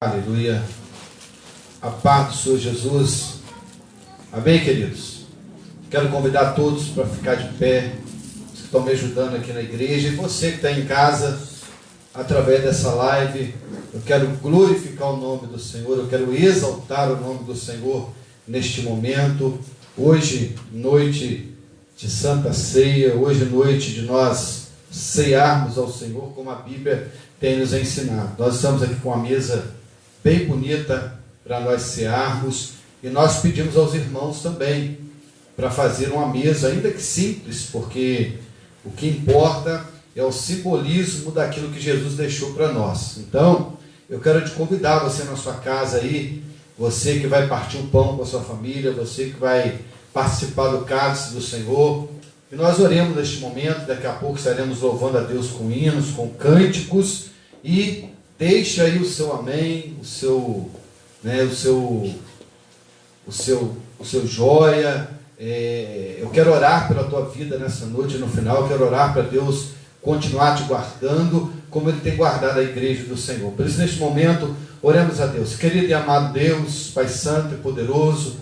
Aleluia. A paz do Senhor Jesus. Amém, queridos? Quero convidar todos para ficar de pé, os que estão me ajudando aqui na igreja, e você que está em casa, através dessa live. Eu quero glorificar o nome do Senhor, eu quero exaltar o nome do Senhor neste momento. Hoje, noite de Santa Ceia, hoje noite de nós cearmos ao Senhor, como a Bíblia tem nos ensinado. Nós estamos aqui com a mesa bem bonita para nós cearmos, e nós pedimos aos irmãos também para fazer uma mesa, ainda que simples, porque o que importa é o simbolismo daquilo que Jesus deixou para nós. Então, eu quero te convidar, você na sua casa aí, você que vai partir um pão com a sua família, você que vai participar do cálice do Senhor, e nós oremos neste momento. Daqui a pouco estaremos louvando a Deus com hinos, com cânticos, e deixe aí o seu amém, o seu joia. Eu quero orar pela tua vida nessa noite. No final eu quero orar para Deus continuar te guardando, como Ele tem guardado a igreja do Senhor. Por isso, neste momento, oremos a Deus. Querido e amado Deus, Pai Santo e Poderoso,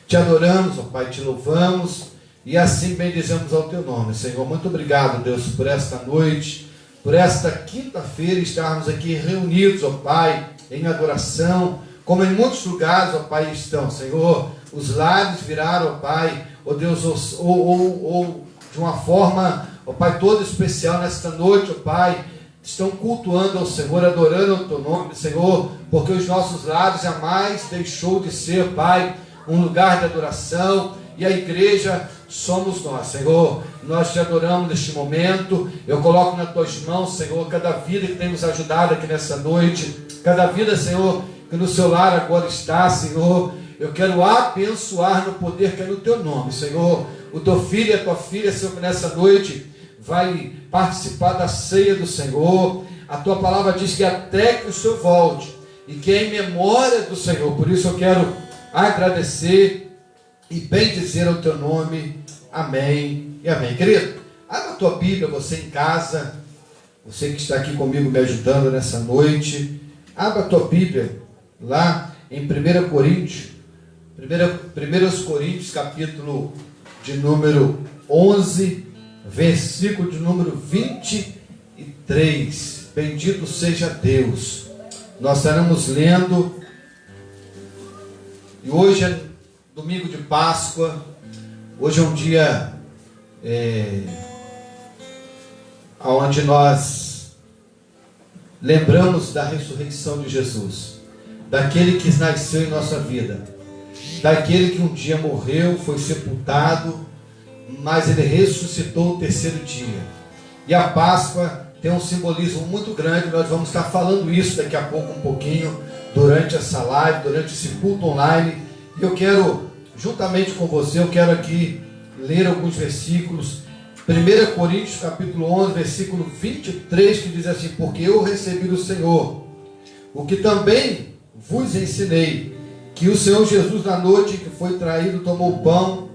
te adoramos, ó Pai, te louvamos, e assim bendizemos ao teu nome, Senhor. Muito obrigado, Deus, por esta noite, por esta quinta-feira estarmos aqui reunidos, ó Pai, em adoração, como em muitos lugares, ó Pai, estão, Senhor. Os lares viraram, ó Pai, ó Deus, ou de uma forma, ó Pai, toda especial nesta noite, ó Pai, estão cultuando ao Senhor, adorando o teu nome, Senhor, porque os nossos lares jamais deixou de ser, Pai, um lugar de adoração, e a igreja somos nós, Senhor. Nós te adoramos neste momento. Eu coloco nas tuas mãos, Senhor, cada vida que tem nos ajudado aqui nessa noite, cada vida, Senhor, que no seu lar agora está, Senhor. Eu quero abençoar no poder que é no teu nome, Senhor. O teu filho e a tua filha, Senhor, que nessa noite vai participar da ceia do Senhor. A tua palavra diz que até que o Senhor volte, e que é em memória do Senhor. Por isso eu quero agradecer e bendizer o teu nome. Amém e amém. Querido, abra a tua Bíblia, você em casa, você que está aqui comigo me ajudando nessa noite. Abra a tua Bíblia lá em 1 Coríntios, capítulo de número 11, versículo de número 23. Bendito seja Deus. Nós estaremos lendo, e hoje é domingo de Páscoa. Hoje é um dia onde nós lembramos da ressurreição de Jesus, daquele que nasceu em nossa vida, daquele que um dia morreu, foi sepultado, mas ele ressuscitou o terceiro dia. E a Páscoa tem um simbolismo muito grande. Nós vamos estar falando isso daqui a pouco, um pouquinho, durante essa live, durante esse culto online. E eu quero, juntamente com você, eu quero aqui ler alguns versículos. 1 Coríntios capítulo 11, versículo 23, que diz assim: porque eu recebi do Senhor o que também vos ensinei, que o Senhor Jesus, na noite em que foi traído, tomou o pão,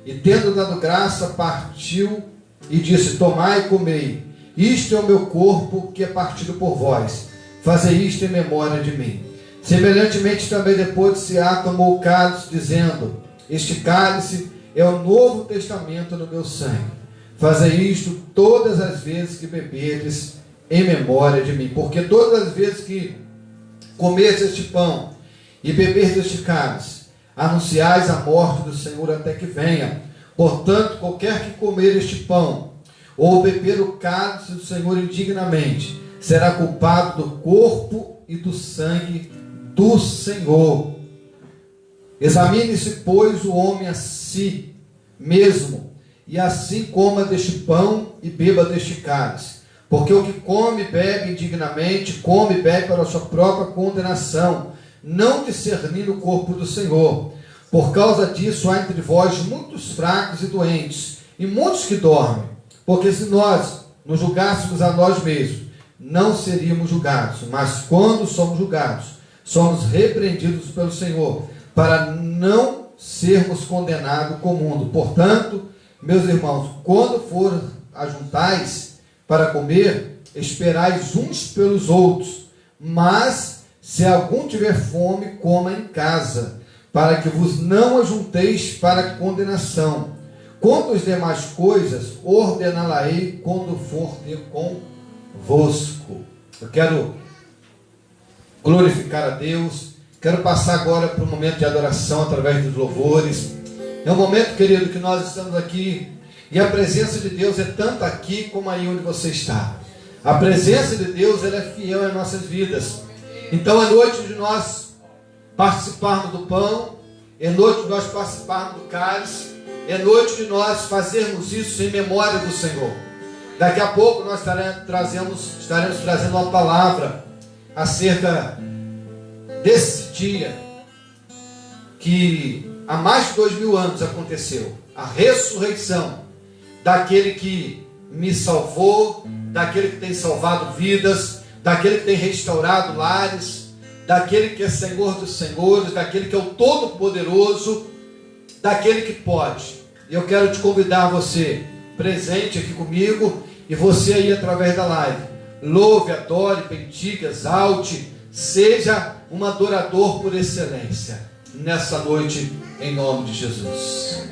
e tendo dado graça, partiu e disse: tomai e comei, isto é o meu corpo que é partido por vós, fazei isto em memória de mim. Semelhantemente também, depois de cear, tomou o cálice, dizendo: este cálice é o novo testamento no meu sangue. Fazei isto todas as vezes que beberdes em memória de mim. Porque todas as vezes que comerdes este pão e beberdes este cálice, anunciais a morte do Senhor até que venha. Portanto, qualquer que comer este pão ou beber o cálice do Senhor indignamente, será culpado do corpo e do sangue do Senhor. Examine-se, pois, o homem a si mesmo, e assim coma deste pão e beba deste cálice. Porque o que come e bebe indignamente, come e bebe para a sua própria condenação, não discernindo o corpo do Senhor. Por causa disso há entre vós muitos fracos e doentes, e muitos que dormem. Porque se nós nos julgássemos a nós mesmos, não seríamos julgados. Mas quando somos julgados, somos repreendidos pelo Senhor, para não sermos condenados com o mundo. Portanto, meus irmãos, quando for ajuntais para comer, esperais uns pelos outros. Mas Se algum tiver fome, coma em casa, para que vos não ajunteis para condenação. Quanto às demais coisas, ordená-la-ei quando for ter convosco. Eu quero glorificar a Deus. Quero passar agora para um momento de adoração através dos louvores. É um momento, querido, que nós estamos aqui e a presença de Deus é tanto aqui como aí onde você está. A presença de Deus, ela é fiel em nossas vidas. Então é noite de nós participarmos do pão, é noite de nós participarmos do cálice, é noite de nós fazermos isso em memória do Senhor. Daqui a pouco nós estaremos trazendo uma palavra acerca desse dia que há mais de 2000 anos aconteceu. A ressurreição daquele que me salvou, daquele que tem salvado vidas, daquele que tem restaurado lares, daquele que é Senhor dos senhores, daquele que é o Todo-Poderoso, daquele que pode. E eu quero te convidar, você presente aqui comigo, e você aí através da live, louve, adore, bendiga, exalte, seja um adorador por excelência, nessa noite, em nome de Jesus.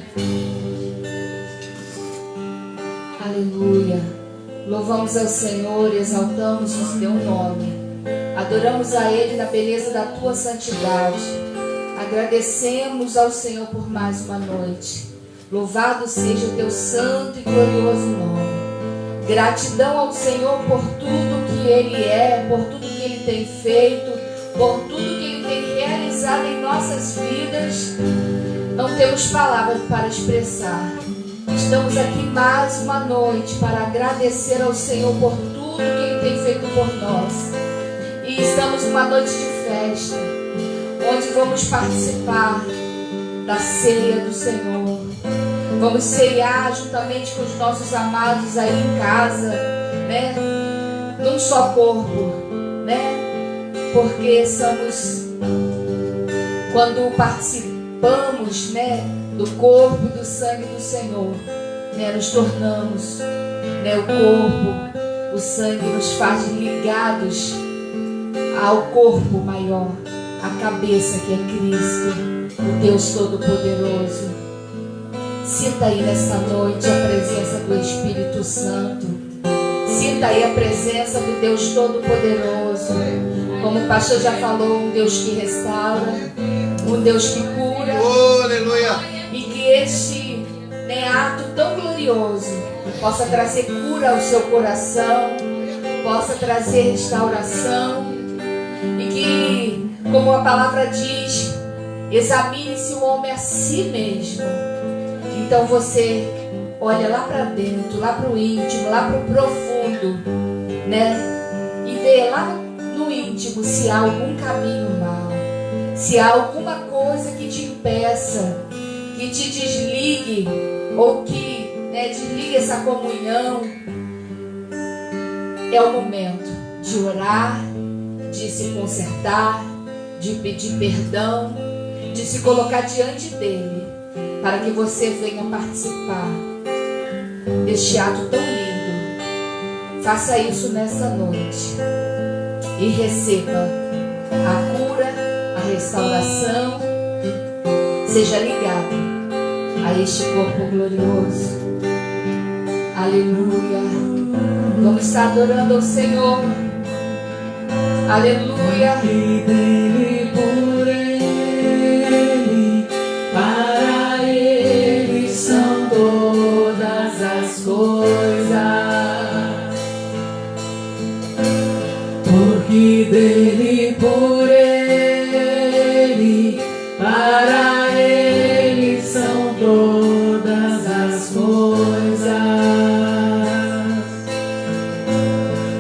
Aleluia. Louvamos ao Senhor e exaltamos o teu nome. Adoramos a Ele na beleza da tua santidade. Agradecemos ao Senhor por mais uma noite. Louvado seja o teu santo e glorioso nome. Gratidão ao Senhor por tudo que Ele é, por tudo que Ele tem feito, por tudo que Ele tem realizado em nossas vidas. Não temos palavras para expressar. Estamos aqui mais uma noite para agradecer ao Senhor por tudo que Ele tem feito por nós. E estamos numa noite de festa, onde vamos participar da ceia do Senhor. Vamos ceiar juntamente com os nossos amados aí em casa, né? Num só corpo, né? Porque quando participamos, né, do corpo e do sangue do Senhor, né, nos tornamos, né, o corpo, o sangue nos faz ligados ao corpo maior, a cabeça que é Cristo, o Deus Todo-Poderoso. Sinta aí nessa noite a presença do Espírito Santo. Sinta aí a presença do Deus Todo-Poderoso. Como o pastor já falou, um Deus que restaura, um Deus que cura. Oh, aleluia! E que este, né, ato tão glorioso possa trazer cura ao seu coração, possa trazer restauração. E que, como a palavra diz, examine-se o homem a si mesmo. Então você olha lá para dentro, lá para o íntimo, lá para o profundo, né? E vê lá no íntimo se há algum caminho mau, se há alguma coisa que te impeça, que te desligue, ou que, né, desligue essa comunhão. É o momento de orar, de se consertar, de pedir perdão, de se colocar diante dele, para que você venha participar deste ato tão lindo. Faça isso nessa noite e receba a cura, a restauração. Seja ligado a este corpo glorioso. Aleluia. Vamos estar adorando ao Senhor. Aleluia. E dele, por ele, para ele são todas as coisas. Porque dele, por ele, para ele são todas as coisas.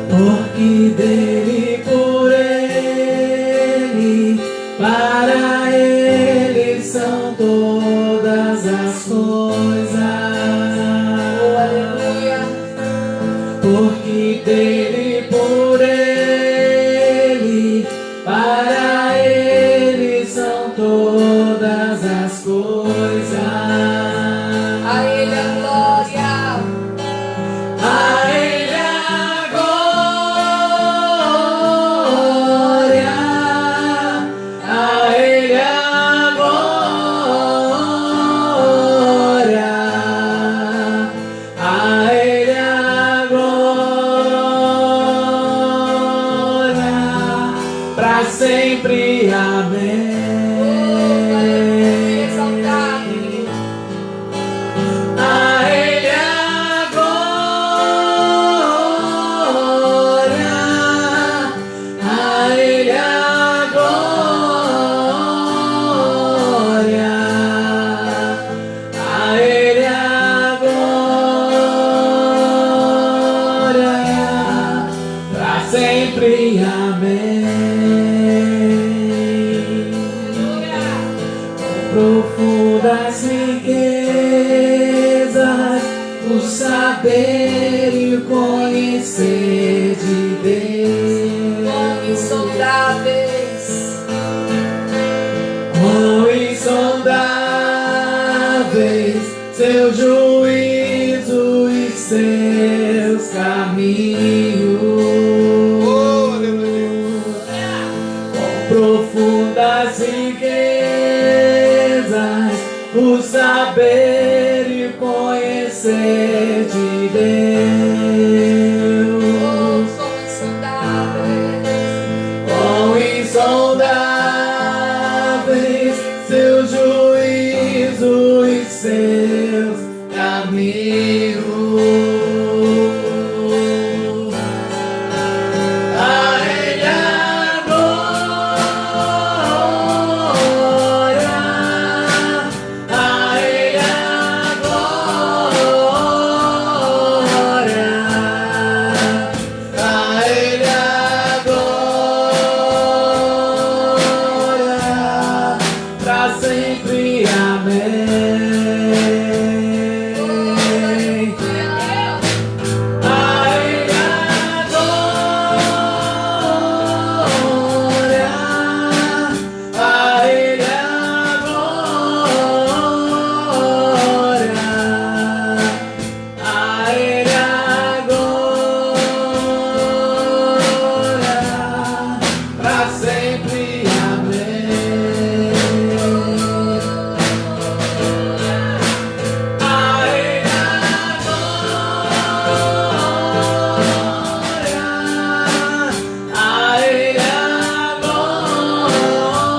Porque dele, por ele, para ele são todas as coisas. Oh, aleluia. Porque dele, por ele, para ele são todas as coisas. A Ele a glória. A ele a glória. sempre. Amém. A Ele a glória, a Ele a glória, a Ele a glória, pra sempre. Amém. Profundas riquezas, o saber e o conhecer de Deus. Quão insondáveis seu juízo e seus caminhos. Quão profundas riquezas, o saber e o conhecer de Deus. Quão insondáveis seu juízo e seus caminhos. A Ele a glória, a Ele a glória, a Ele a glória, pra sempre. Amém. A Ele a glória, a Ele a glória, a Ele a glória, pra sempre. Amém. A Ele a glória, a Ele a glória,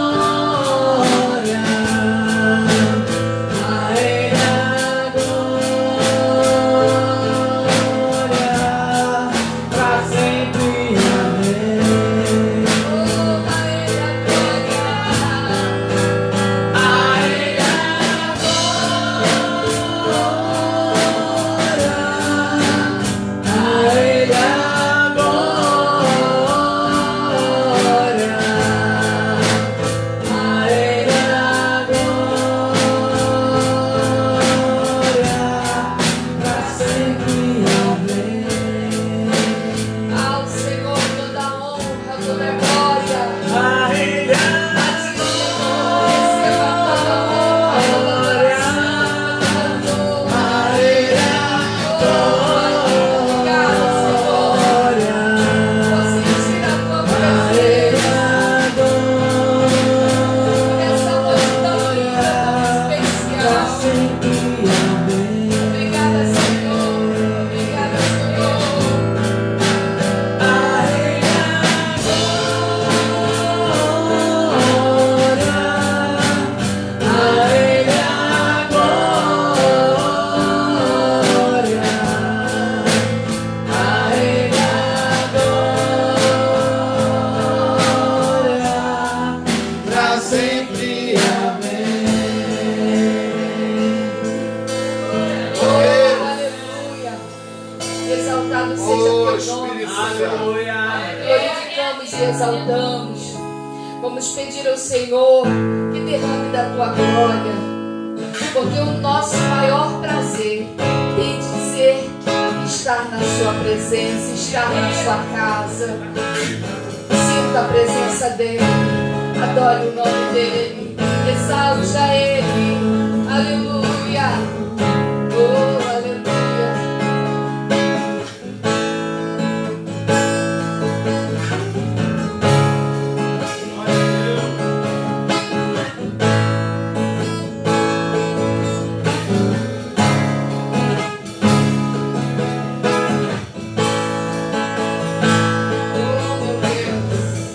a Ele a glória, pra sempre. Amém. A Ele a Ao Senhor toda a honra, toda a glória. Receba toda a honra, toda a adoração, todo louvor. Obrigado, Senhor, por sentir a tua presença. Essa noite tão linda, tão especial. Obrigada, Senhor. Obrigada, Senhor. Pra sempre. Amém. Aleluia. Exaltado seja Oh, teu nome, Espírito Senhor. Aleluia. Glorificamos e exaltamos. Vamos pedir ao Senhor que derrame da tua glória, porque o nosso maior prazer tem de ser estar na sua presença, estar na sua casa. Sinta a presença dele, adore o nome dele, exalte a ele. Aleluia. Oh, aleluia. Oh, meu Deus.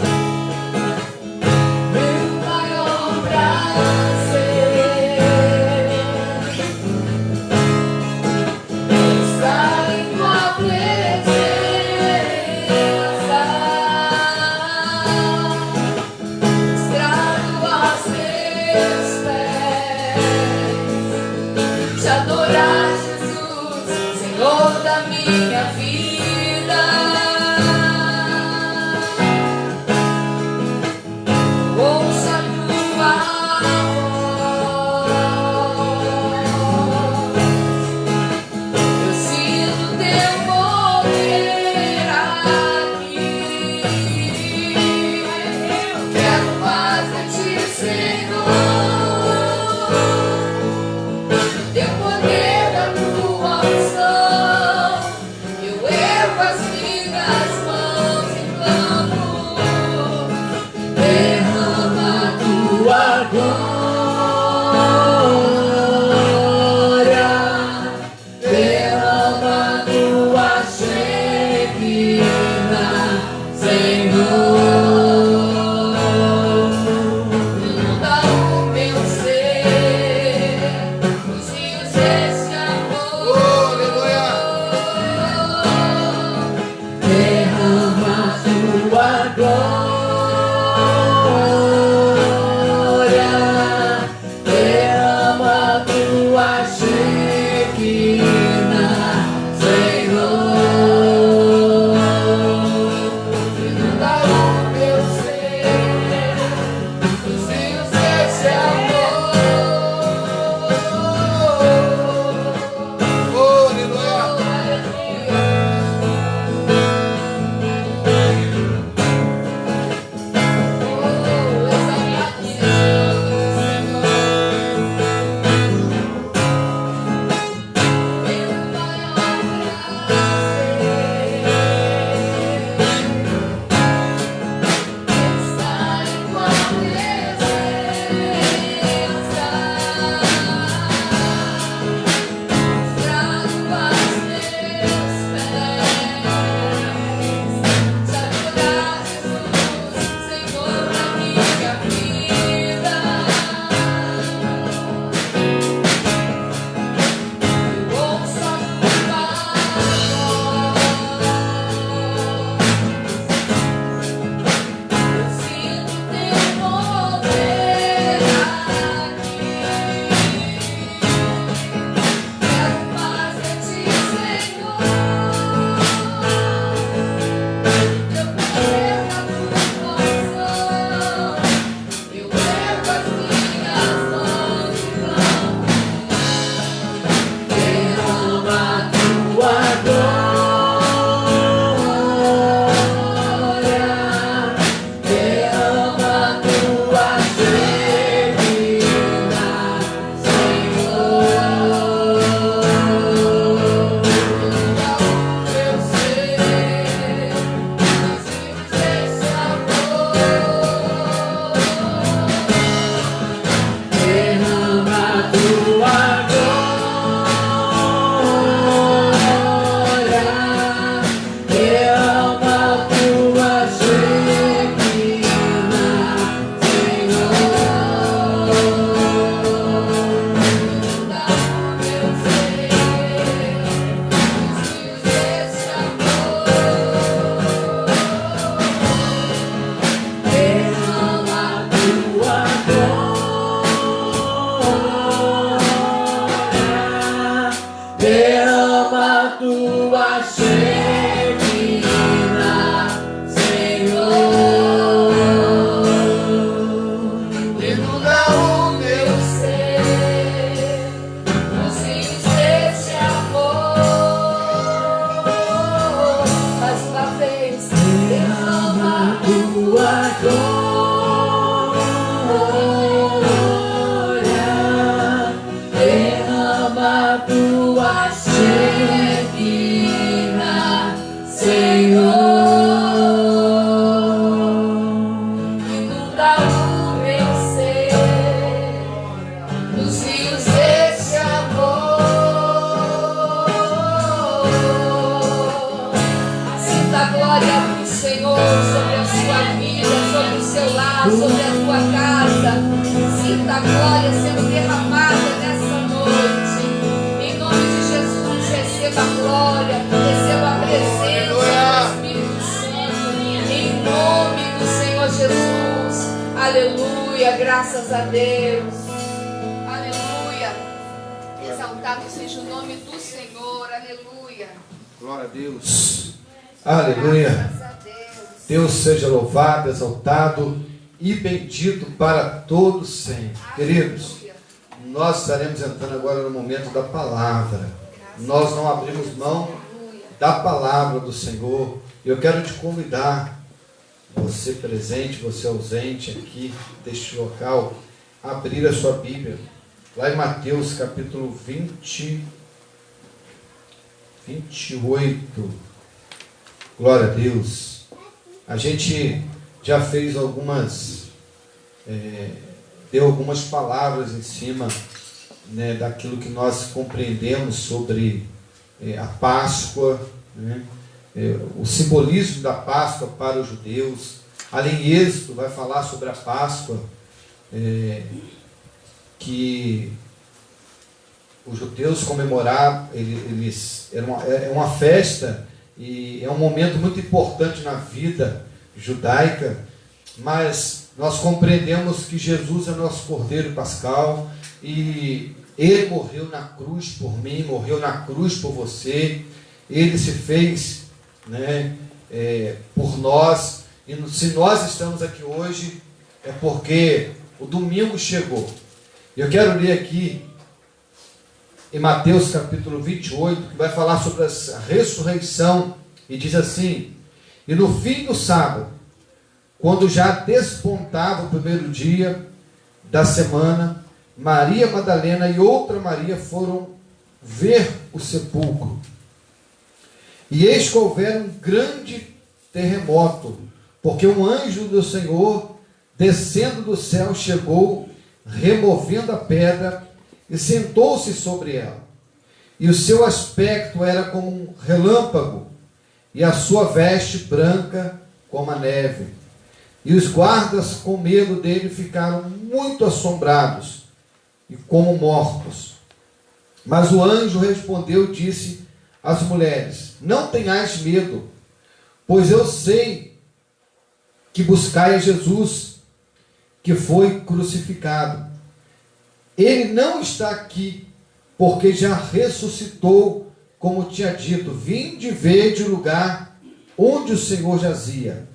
e a tua casa. Sinta a glória sendo derramada nessa noite. Em nome de Jesus, receba a glória, receba a presença do Espírito Santo. Em nome do Senhor Jesus. Aleluia, graças a Deus. Aleluia. Exaltado seja o nome do Senhor. Aleluia. Glória a Deus. Aleluia. Graças a Deus. Deus seja louvado, exaltado e bendito para todos sempre. Queridos, nós estaremos entrando agora no momento da palavra. Nós não abrimos mão da palavra do Senhor. Eu quero te convidar, você presente, você ausente aqui deste local, a abrir a sua Bíblia. Lá em Mateus capítulo 28. Glória a Deus. A gente já fez deu algumas palavras em cima, né, daquilo que nós compreendemos sobre a Páscoa, né, o simbolismo da Páscoa para os judeus. Além Êxodo vai falar sobre a Páscoa, que os judeus comemoravam, é uma festa e é um momento muito importante na vida judaica, mas nós compreendemos que Jesus é nosso Cordeiro Pascal e Ele morreu na cruz por mim, morreu na cruz por você. Ele se fez, né, por nós, e se nós estamos aqui hoje é porque o domingo chegou. Eu quero ler aqui em Mateus capítulo 28, que vai falar sobre a ressurreição, e diz assim: e no fim do sábado, quando já despontava o primeiro dia da semana, Maria Madalena e outra Maria foram ver o sepulcro. E eis que houvera um grande terremoto, porque um anjo do Senhor, descendo do céu, chegou, removendo a pedra, e sentou-se sobre ela. E o seu aspecto era como um relâmpago, e a sua veste branca como a neve. E os guardas, com medo dele, ficaram muito assombrados e como mortos. Mas o anjo respondeu e disse às mulheres: não tenhais medo, pois eu sei que buscai a Jesus, que foi crucificado. Ele não está aqui, porque já ressuscitou, como tinha dito. Vinde e vede o lugar onde o Senhor jazia.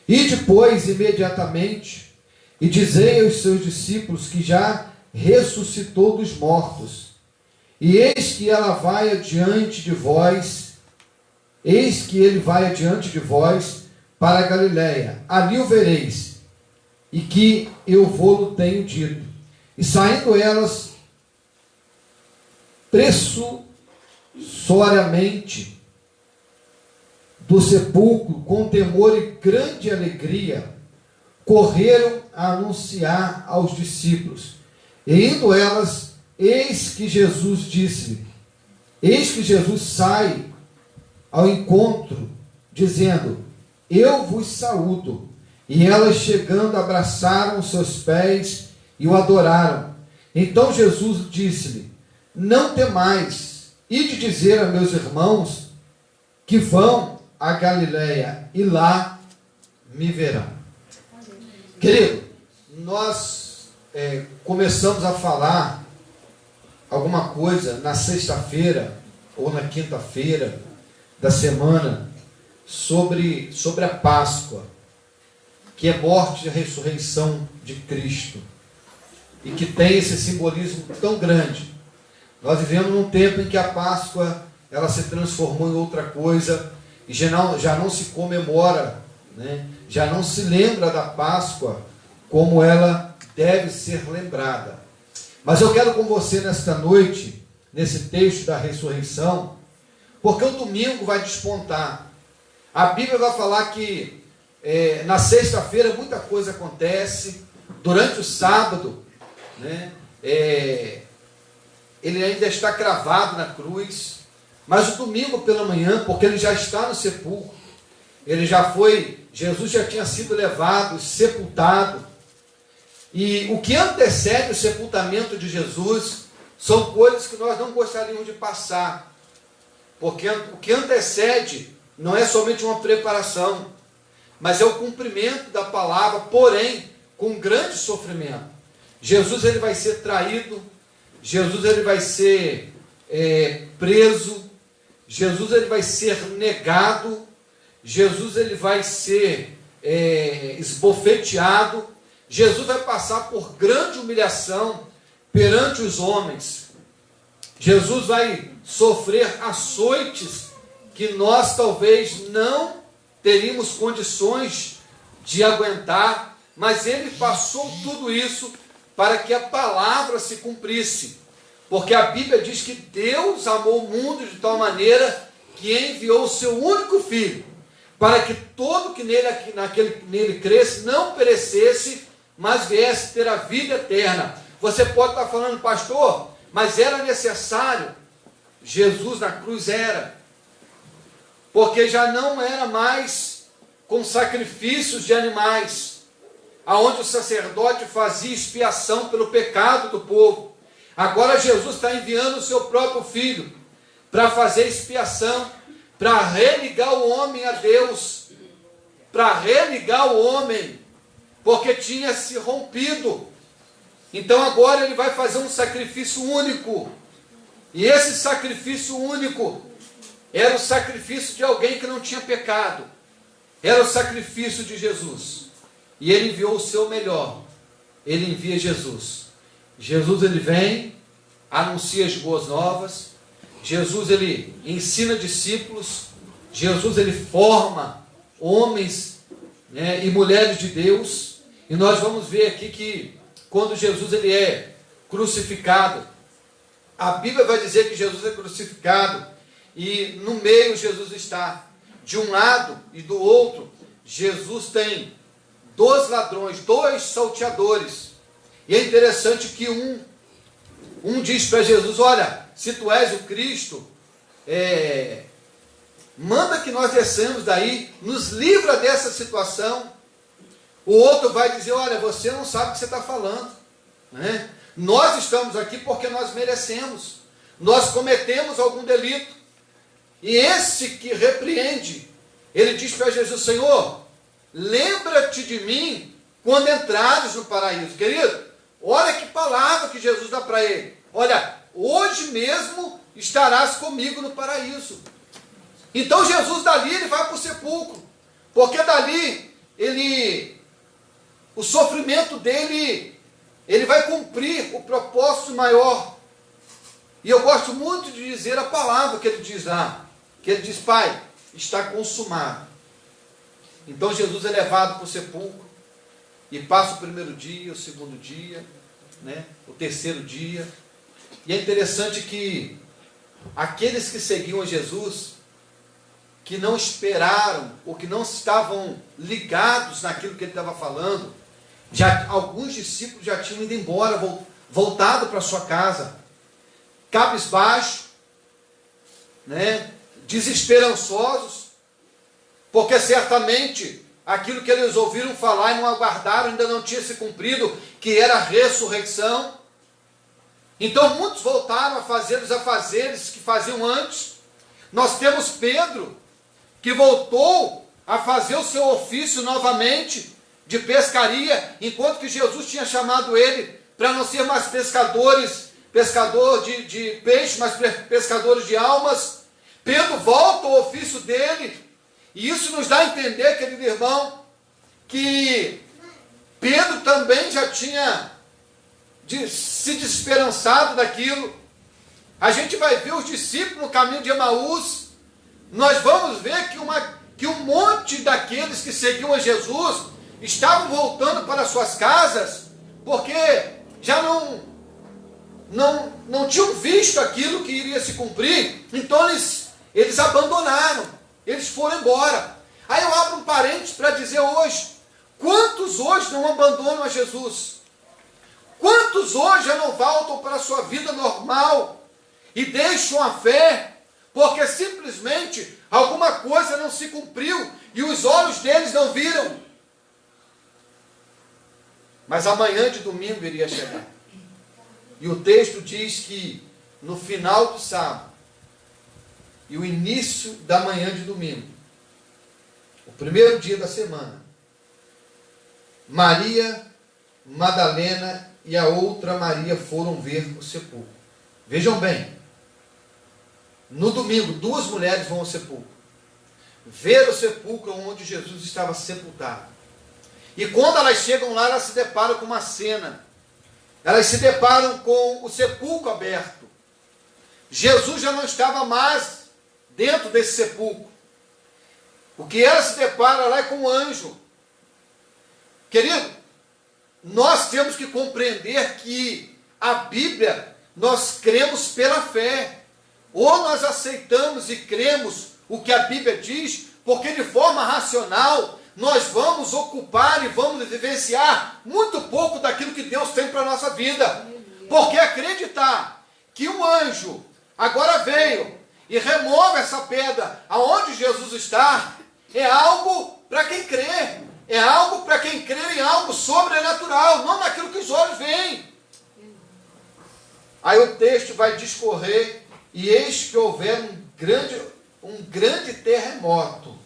E depois, imediatamente, e dizei aos seus discípulos que já ressuscitou dos mortos. E eis que ela vai adiante de vós, eis que ele vai adiante de vós para a Galiléia. Ali o vereis, e que eu vou-lo tenho dito. E saindo elas pressuriosamente do sepulcro, com temor e grande alegria, correram a anunciar aos discípulos. E indo elas, eis que Jesus disse-lhe, eis que Jesus sai ao encontro, dizendo: eu vos saúdo. E elas, chegando, abraçaram os seus pés e o adoraram. Então Jesus disse-lhe: não temais, ide dizer a meus irmãos que vão a Galiléia, e lá me verão. Querido, nós começamos a falar alguma coisa na sexta-feira ou na quinta-feira da semana sobre a Páscoa, que é morte e ressurreição de Cristo, e que tem esse simbolismo tão grande. Nós vivemos num tempo em que a Páscoa ela se transformou em outra coisa, e já não se comemora, né? Já não se lembra da Páscoa como ela deve ser lembrada. Mas eu quero com você nesta noite, nesse texto da ressurreição, porque o domingo vai despontar. A Bíblia vai falar que na sexta-feira muita coisa acontece, durante o sábado, né? Ele ainda está cravado na cruz, mas o domingo pela manhã, porque ele já está no sepulcro, Jesus já tinha sido levado, sepultado, E o que antecede o sepultamento de Jesus são coisas que nós não gostaríamos de passar. Porque o que antecede não é somente uma preparação, mas é o cumprimento da palavra, porém, com grande sofrimento. Jesus ele vai ser traído, Jesus ele vai ser preso, Jesus ele vai ser negado, Jesus ele vai ser esbofeteado, Jesus vai passar por grande humilhação perante os homens. Jesus vai sofrer açoites que nós talvez não teríamos condições de aguentar, mas ele passou tudo isso para que a palavra se cumprisse. Porque a Bíblia diz que Deus amou o mundo de tal maneira que enviou o seu único filho, para que todo que nele cresce não perecesse, mas viesse ter a vida eterna. Você pode estar falando, pastor, mas era necessário? Jesus na cruz era, porque já não era mais com sacrifícios de animais, aonde o sacerdote fazia expiação pelo pecado do povo. Agora Jesus está enviando o seu próprio filho para fazer expiação, para religar o homem a Deus, para religar o homem, porque tinha se rompido. Então agora ele vai fazer um sacrifício único, e esse sacrifício único era o sacrifício de alguém que não tinha pecado, era o sacrifício de Jesus, e ele enviou o seu melhor. Ele envia Jesus. Jesus ele vem, anuncia as boas novas, Jesus ele ensina discípulos, Jesus ele forma homens, né, e mulheres de Deus. E nós vamos ver aqui que quando Jesus ele é crucificado, a Bíblia vai dizer que Jesus é crucificado e no meio Jesus está. De um lado e do outro, Jesus tem 2 ladrões, 2 salteadores. E é interessante que um diz para Jesus, olha, se tu és o Cristo, manda que nós desçamos daí, nos livra dessa situação. O outro vai dizer, olha, você não sabe o que você está falando, né? Nós estamos aqui porque nós merecemos, nós cometemos algum delito. E esse que repreende, ele diz para Jesus, Senhor, lembra-te de mim quando entrares no paraíso. Querido, olha que palavra que Jesus dá para ele. Olha, hoje mesmo estarás comigo no paraíso. Então Jesus dali ele vai para o sepulcro, porque dali o sofrimento dele, ele vai cumprir o propósito maior. E eu gosto muito de dizer a palavra que ele diz lá, que ele diz, Pai, está consumado. Então Jesus é levado para o sepulcro, e passa o primeiro dia, o segundo dia, né, o terceiro dia. E é interessante que aqueles que seguiam a Jesus, que não esperaram, ou que não estavam ligados naquilo que ele estava falando, alguns discípulos já tinham ido embora, voltado para sua casa, cabisbaixo, né, desesperançosos, porque certamente aquilo que eles ouviram falar e não aguardaram ainda não tinha se cumprido, que era a ressurreição. Então muitos voltaram a fazer os afazeres que faziam antes. Nós temos Pedro, que voltou a fazer o seu ofício novamente de pescaria, enquanto que Jesus tinha chamado ele para não ser mais pescador de peixe, mas pescadores de almas. Pedro volta ao ofício dele, e isso nos dá a entender, querido irmão, que Pedro também já tinha se desesperançado daquilo. A gente vai ver os discípulos no caminho de Emaús, nós vamos ver que um monte daqueles que seguiam a Jesus estavam voltando para suas casas, porque já não tinham visto aquilo que iria se cumprir. Então eles abandonaram, eles foram embora. Aí eu abro um parênteses para dizer hoje, quantos hoje não abandonam a Jesus? Quantos hoje já não voltam para a sua vida normal e deixam a fé, porque simplesmente alguma coisa não se cumpriu e os olhos deles não viram? mas a manhã de domingo iria chegar. E o texto diz que no final do sábado e o início da manhã de domingo, o primeiro dia da semana, Maria Madalena e a outra Maria foram ver o sepulcro. Vejam bem, no domingo, duas mulheres vão ao sepulcro, ver o sepulcro onde Jesus estava sepultado. E quando elas chegam lá, elas se deparam com uma cena. Elas se deparam com o sepulcro aberto. Jesus já não estava mais dentro desse sepulcro. O que elas se deparam lá é com um anjo. Querido, nós temos que compreender que a Bíblia, nós cremos pela fé. Ou nós aceitamos e cremos o que a Bíblia diz, porque de forma racional nós vamos ocupar e vamos vivenciar muito pouco daquilo que Deus tem para a nossa vida. Porque acreditar que um anjo agora veio e remove essa pedra aonde Jesus está, é algo para quem crê. É algo para quem crê em algo sobrenatural, não naquilo que os olhos veem. Aí o texto vai discorrer, e eis que houver um grande terremoto.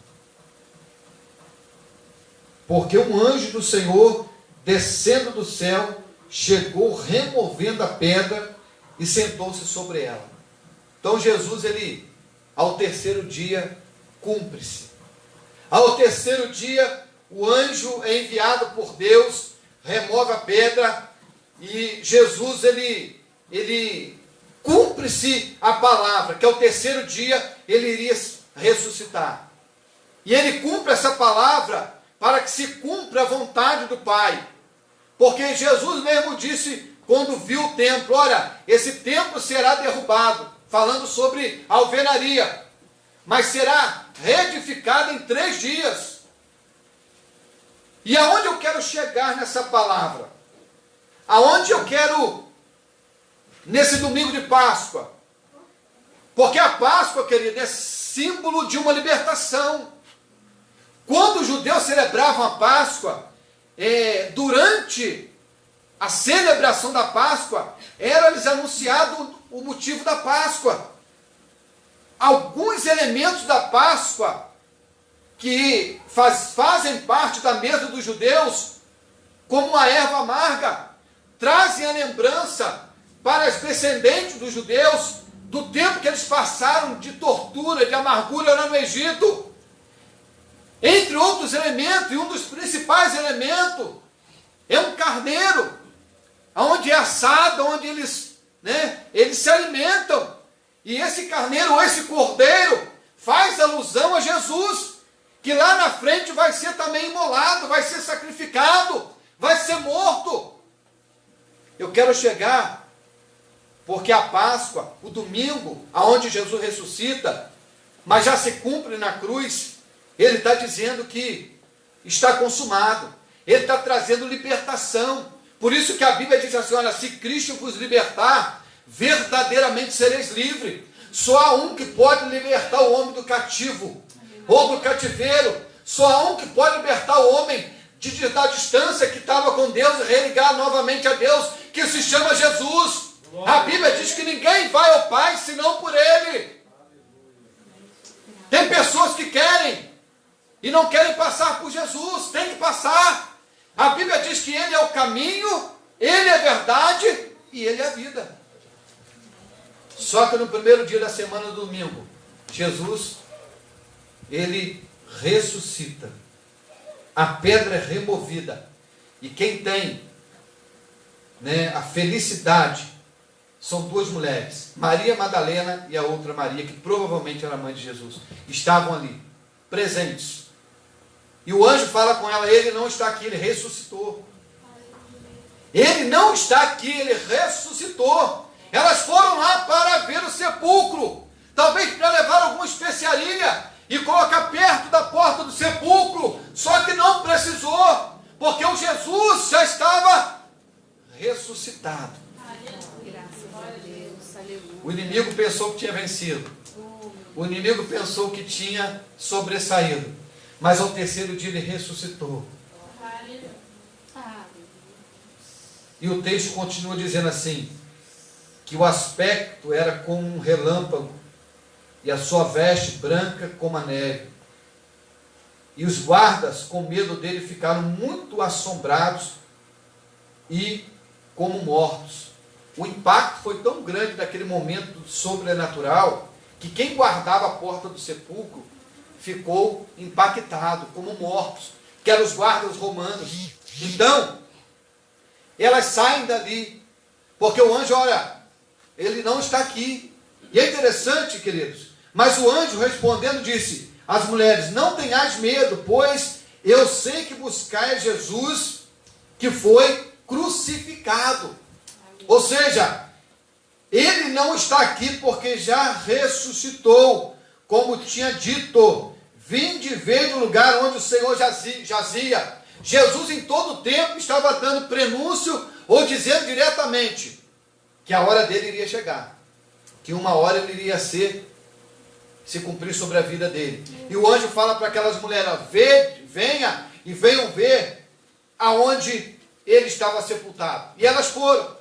Porque um anjo do Senhor, descendo do céu, chegou removendo a pedra e sentou-se sobre ela. Então Jesus, ele, ao terceiro dia, cumpre-se. Ao terceiro dia, o anjo é enviado por Deus, remove a pedra, e Jesus, ele cumpre-se a palavra, que ao terceiro dia ele iria ressuscitar. E ele cumpre essa palavra para que se cumpra a vontade do Pai. Porque Jesus mesmo disse, quando viu o templo, olha, esse templo será derrubado, falando sobre a alvenaria, mas será reedificado em 3 dias. E aonde eu quero chegar nessa palavra? Aonde eu quero nesse domingo de Páscoa? Porque a Páscoa, querido, é símbolo de uma libertação. Quando os judeus celebravam a Páscoa, durante a celebração da Páscoa, era-lhes anunciado o motivo da Páscoa. Alguns elementos da Páscoa que fazem parte da mesa dos judeus, como a erva amarga, trazem a lembrança para os descendentes dos judeus do tempo que eles passaram de tortura, de amargura lá no Egito. Entre outros elementos, e um dos principais elementos é um carneiro, onde é assado, onde eles se alimentam. E esse carneiro, ou esse cordeiro, faz alusão a Jesus, que lá na frente vai ser também imolado, vai ser sacrificado, vai ser morto. Eu quero chegar, porque a Páscoa, o domingo, aonde Jesus ressuscita, mas já se cumpre na cruz, ele está dizendo que está consumado. Ele está trazendo libertação. Por isso que a Bíblia diz assim, olha, se Cristo vos libertar, verdadeiramente sereis livres. Só há um que pode libertar o homem do cativo, ou do cativeiro. Só há um que pode libertar o homem da distância que estava com Deus e religar novamente a Deus, que se chama Jesus. A Bíblia diz que ninguém vai ao Pai senão por Ele. Tem pessoas que querem e não querem passar por Jesus. Tem que passar. A Bíblia diz que Ele é o caminho, Ele é a verdade e Ele é a vida. Só que no primeiro dia da semana, do domingo, Jesus, Ele ressuscita. A pedra é removida. E quem tem a felicidade são 2 mulheres, Maria Madalena e a outra Maria, que provavelmente era mãe de Jesus. Estavam ali, presentes. E o anjo fala com ela, ele não está aqui, ele ressuscitou. Ele não está aqui, ele ressuscitou. Elas foram lá para ver o sepulcro, talvez para levar alguma especiaria e colocar perto da porta do sepulcro, só que não precisou, porque o Jesus já estava ressuscitado. O inimigo pensou que tinha vencido. O inimigo pensou que tinha sobressaído. Mas ao terceiro dia ele ressuscitou. E o texto continua dizendo assim, que o aspecto era como um relâmpago, e a sua veste branca como a neve. E os guardas, com medo dele, ficaram muito assombrados e como mortos. O impacto foi tão grande naquele momento sobrenatural, que quem guardava a porta do sepulcro ficou impactado, como mortos, que eram os guardas romanos. Então, elas saem dali, porque o anjo, olha, ele não está aqui. E é interessante, queridos, mas o anjo respondendo disse às mulheres, não tenhais medo, pois eu sei que buscais Jesus, que foi crucificado. Ou seja, ele não está aqui porque já ressuscitou, como tinha dito, vinde e veja o lugar onde o Senhor jazia. Jesus em todo o tempo estava dando prenúncio, ou dizendo diretamente, que a hora dele iria chegar, que uma hora ele iria se cumprir sobre a vida dele. E o anjo fala para aquelas mulheres, venha e venham ver aonde ele estava sepultado. E elas foram.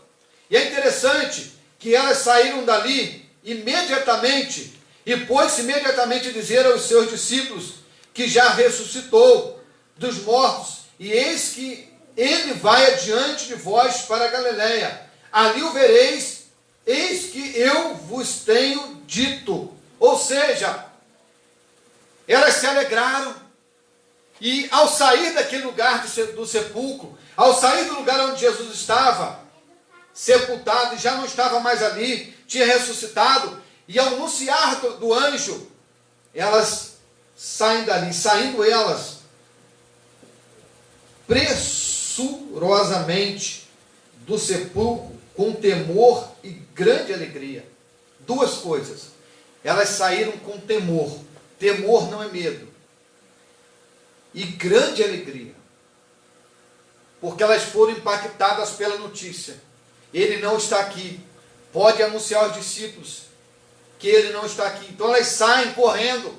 E é interessante que elas saíram dali imediatamente, e pôs-se imediatamente a dizer aos seus discípulos que já ressuscitou dos mortos, e eis que ele vai adiante de vós para a Galileia, ali o vereis, eis que eu vos tenho dito. Ou seja, elas se alegraram, e ao sair daquele lugar do sepulcro, ao sair do lugar onde Jesus estava sepultado, e já não estava mais ali, tinha ressuscitado, e ao anunciar do anjo, elas saem dali, saindo elas pressurosamente do sepulcro, com temor e grande alegria. Duas coisas, elas saíram com temor. Temor não é medo, e grande alegria, porque elas foram impactadas pela notícia. Ele não está aqui. Pode anunciar aos discípulos que ele não está aqui. Então elas saem correndo.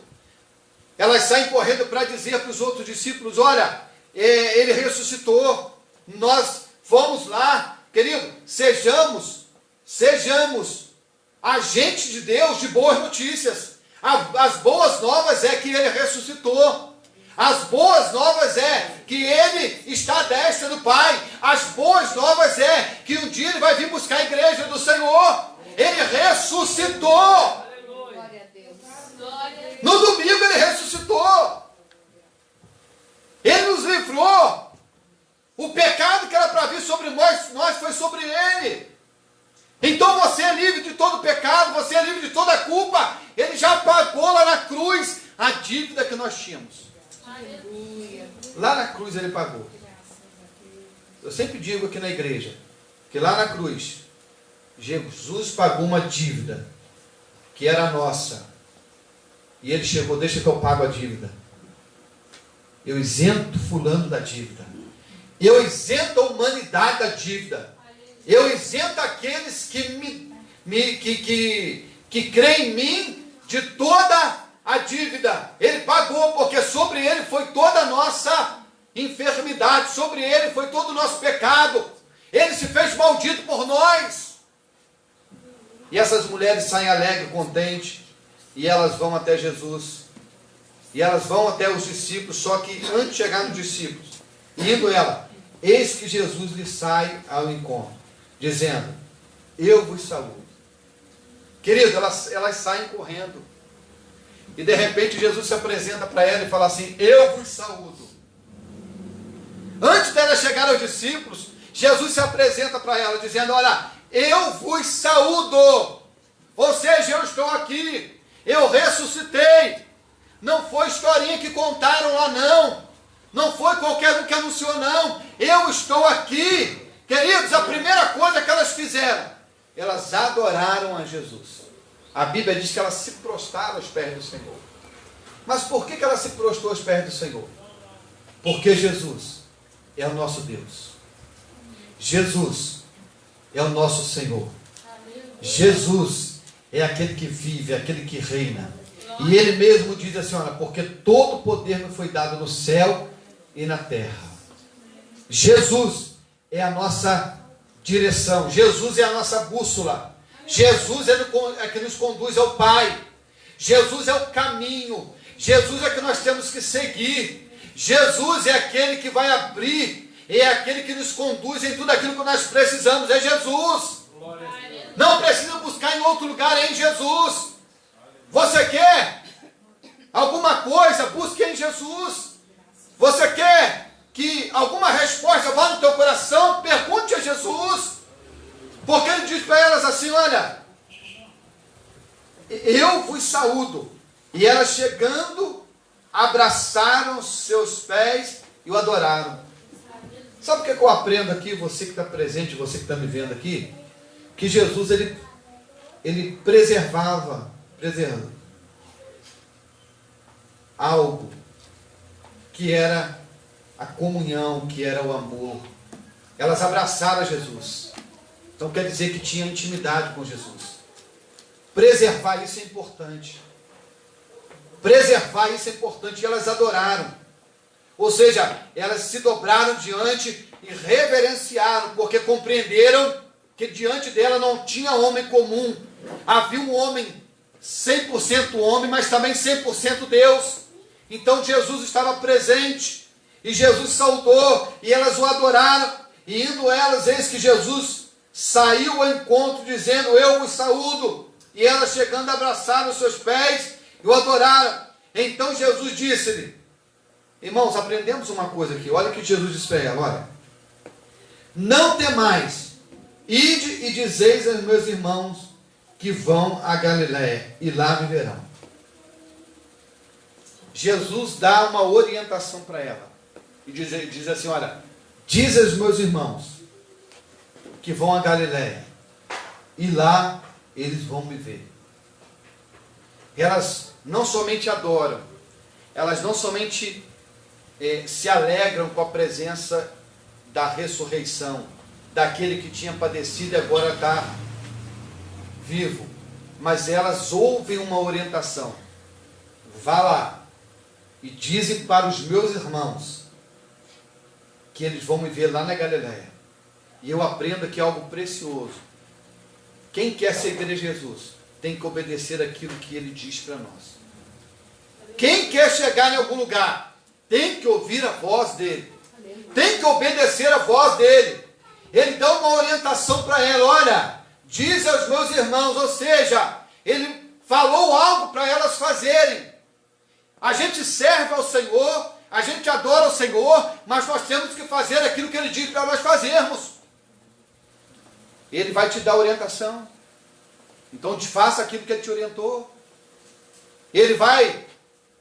Elas saem correndo para dizer para os outros discípulos, olha, ele ressuscitou. Nós vamos lá. Querido, sejamos agentes de Deus de boas notícias. As boas novas é que ele ressuscitou. As boas novas é que ele está à destra do Pai. As boas novas é que um dia ele vai vir buscar a igreja do Senhor. Ele ressuscitou. Glória a Deus. No domingo ele ressuscitou. Ele nos livrou. O pecado que era para vir sobre nós foi sobre ele. Então você é livre de todo pecado, você é livre de toda culpa. Ele já pagou lá na cruz a dívida que nós tínhamos. Aleluia. Lá na cruz ele pagou. Eu sempre digo aqui na igreja, que lá na cruz, Jesus pagou uma dívida, que era nossa. E ele chegou, deixa que eu pago a dívida. Eu isento fulano da dívida. Eu isento a humanidade da dívida. Eu isento aqueles que creem em mim de toda a dívida. Ele pagou, porque sobre ele foi toda a nossa enfermidade, sobre ele foi todo o nosso pecado. Ele se fez maldito por nós. E essas mulheres saem alegres, contentes, e elas vão até Jesus. E elas vão até os discípulos, só que antes de chegar nos discípulos, indo ela, eis que Jesus lhe sai ao encontro, dizendo, eu vos saúdo. Querido, elas saem correndo. E de repente Jesus se apresenta para ela e fala assim, eu vos saúdo. Antes dela chegar aos discípulos, Jesus se apresenta para ela dizendo, olha, eu vos saúdo. Ou seja, eu estou aqui, eu ressuscitei. Não foi historinha que contaram lá não. Não foi qualquer um que anunciou não. Eu estou aqui. Queridos, a primeira coisa que elas fizeram, elas adoraram a Jesus. A Bíblia diz que elas se prostraram aos pés do Senhor. Mas por que ela se prostrou aos pés do Senhor? Porque Jesus é o nosso Deus. Jesus é o nosso Senhor. Jesus é aquele que vive, aquele que reina. E ele mesmo diz assim, olha, porque todo o poder me foi dado no céu e na terra. Jesus é a nossa direção. Jesus é a nossa bússola. Jesus é que nos conduz ao Pai. Jesus é o caminho. Jesus é que nós temos que seguir. Jesus é aquele que vai abrir, é aquele que nos conduz em tudo aquilo que nós precisamos. É Jesus. Não precisa buscar em outro lugar, é em Jesus. Você quer alguma coisa, busque em Jesus. Você quer que alguma resposta vá no teu coração, pergunte a Jesus. Porque ele diz para elas assim, olha, eu vos saúdo. E elas chegando, abraçaram seus pés e o adoraram. Sabe o que eu aprendo aqui, você que está presente, você que está me vendo aqui? Que Jesus, ele preservava algo que era a comunhão, que era o amor. Elas abraçaram Jesus. Então quer dizer que tinha intimidade com Jesus. Preservar isso é importante. Preservar isso é importante. E elas adoraram. Ou seja, elas se dobraram diante e reverenciaram, porque compreenderam que diante dela não tinha homem comum. Havia um homem 100% homem, mas também 100% Deus. Então Jesus estava presente. E Jesus saudou. E elas o adoraram. E indo elas, eis que Jesus saiu ao encontro, dizendo, eu os saúdo. E elas chegando abraçaram os seus pés e o adoraram. Então Jesus disse-lhe, irmãos, aprendemos uma coisa aqui. Olha o que Jesus disse para ela, olha. Não temais, ide e dizeis aos meus irmãos que vão a Galiléia e lá viverão. Jesus dá uma orientação para ela. E diz assim, olha, diz aos meus irmãos que vão a Galiléia e lá eles vão me ver. Elas não somente adoram, elas não somente se alegram com a presença da ressurreição, daquele que tinha padecido e agora está vivo, mas elas ouvem uma orientação. Vá lá e dizem para os meus irmãos que eles vão me ver lá na Galiléia. E eu aprendo aqui algo precioso. Quem quer seguir a Jesus tem que obedecer aquilo que ele diz para nós. Quem quer chegar em algum lugar tem que ouvir a voz dele. Tem que obedecer a voz dele. Ele dá uma orientação para ela. Olha, diz aos meus irmãos, ou seja, ele falou algo para elas fazerem. A gente serve ao Senhor, a gente adora o Senhor, mas nós temos que fazer aquilo que ele diz para nós fazermos. Ele vai te dar orientação. Então te faça aquilo que ele te orientou. Ele vai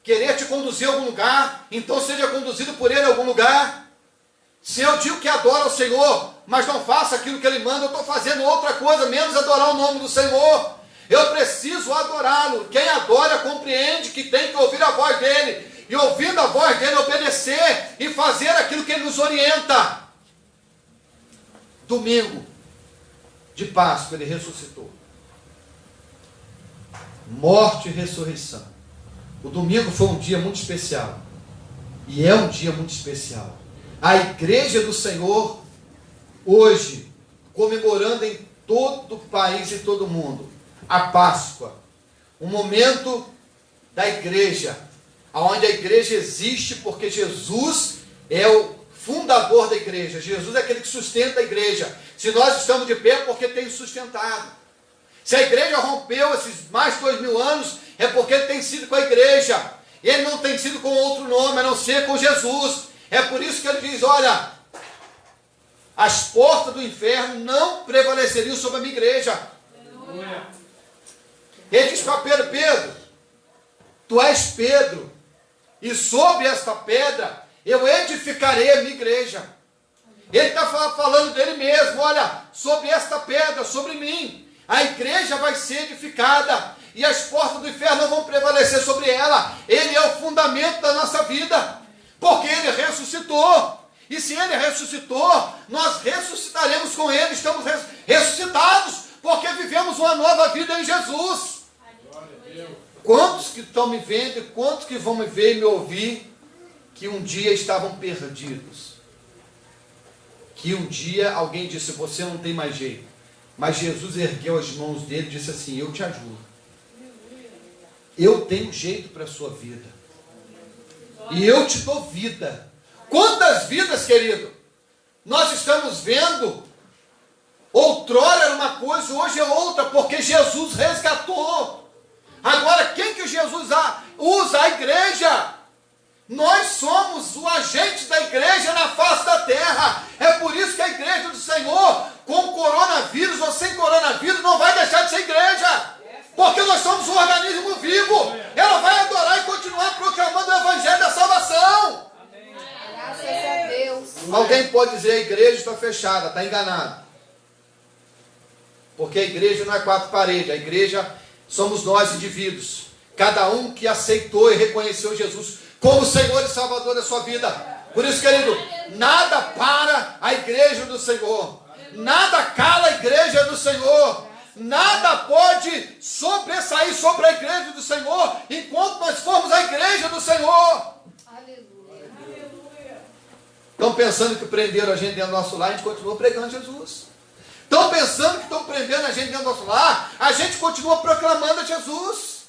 querer te conduzir a algum lugar, então seja conduzido por ele a algum lugar. Se eu digo que adoro o Senhor, mas não faço aquilo que ele manda, eu estou fazendo outra coisa, menos adorar o nome do Senhor. Eu preciso adorá-lo. Quem adora compreende que tem que ouvir a voz dele. E ouvindo a voz dele, obedecer e fazer aquilo que ele nos orienta. Domingo de Páscoa, ele ressuscitou. Morte e ressurreição. O domingo foi um dia muito especial. E é um dia muito especial. A igreja do Senhor, hoje, comemorando em todo o país e todo o mundo, a Páscoa. Um momento da igreja, onde a igreja existe porque Jesus é o fundador da igreja. Jesus é aquele que sustenta a igreja. Se nós estamos de pé é porque tem sustentado. Se a igreja rompeu esses mais de 2000 anos, é porque ele tem sido com a igreja. Ele não tem sido com outro nome, a não ser com Jesus. É por isso que ele diz, olha, as portas do inferno não prevaleceriam sobre a minha igreja. Ele diz para Pedro, Pedro, tu és Pedro, e sobre esta pedra eu edificarei a minha igreja. Ele está falando dele mesmo, olha, sobre esta pedra, sobre mim, a igreja vai ser edificada, e as portas do inferno não vão prevalecer sobre ela. Ele é o fundamento da nossa vida, porque ele ressuscitou. E se ele ressuscitou, nós ressuscitaremos com ele. Estamos ressuscitados, porque vivemos uma nova vida em Jesus. Quantos que estão me vendo e quantos que vão me ver e me ouvir, que um dia estavam perdidos, que um dia alguém disse, você não tem mais jeito. Mas Jesus ergueu as mãos dele e disse assim, eu te ajudo. Eu tenho jeito para a sua vida. E eu te dou vida. Quantas vidas, querido, nós estamos vendo? Outrora era uma coisa, hoje é outra, porque Jesus resgatou. Agora, quem que Jesus usa? A igreja. Nós somos o agente da igreja na face da terra. É por isso que a igreja do Senhor, com coronavírus ou sem coronavírus, não vai deixar de ser igreja. Porque nós somos um organismo vivo. Ela vai adorar e continuar proclamando o evangelho da salvação. Graças a Deus. Alguém pode dizer, a igreja está fechada, está enganado. Porque a igreja não é quatro paredes, a igreja somos nós indivíduos. Cada um que aceitou e reconheceu Jesus como Senhor e Salvador da sua vida. Por isso, querido, nada para a igreja do Senhor. Nada cala a igreja do Senhor. Nada pode sobressair sobre a igreja do Senhor enquanto nós formos a igreja do Senhor. Aleluia. Estão pensando que prenderam a gente dentro do nosso lar, a gente continua pregando Jesus. Estão pensando que estão prendendo a gente dentro do nosso lar, a gente continua proclamando Jesus.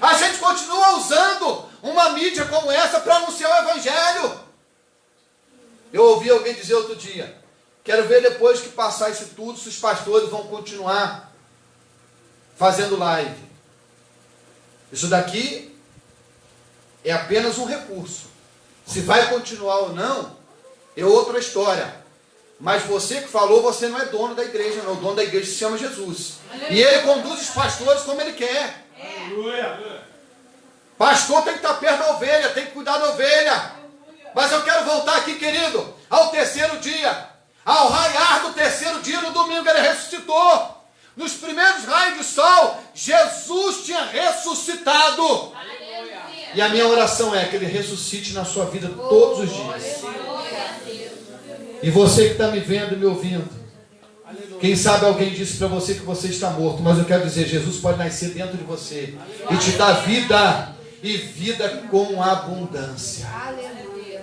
A gente continua usando uma mídia como essa para anunciar o evangelho. Eu ouvi alguém dizer outro dia, quero ver depois que passar isso tudo, se os pastores vão continuar fazendo live. Isso daqui é apenas um recurso. Se vai continuar ou não, é outra história. Mas você que falou, você não é dono da igreja, não. O dono da igreja se chama Jesus. E ele conduz os pastores como ele quer. Pastor tem que estar perto da ovelha, tem que cuidar da ovelha. Mas eu quero voltar aqui, querido, ao terceiro dia. Ao raiar do terceiro dia, no domingo, ele ressuscitou. Nos primeiros raios do sol, Jesus tinha ressuscitado. E a minha oração é que ele ressuscite na sua vida todos os dias. E você que está me vendo e me ouvindo, quem sabe alguém disse para você que você está morto, mas eu quero dizer, Jesus pode nascer dentro de você e te dar vida, e vida com abundância.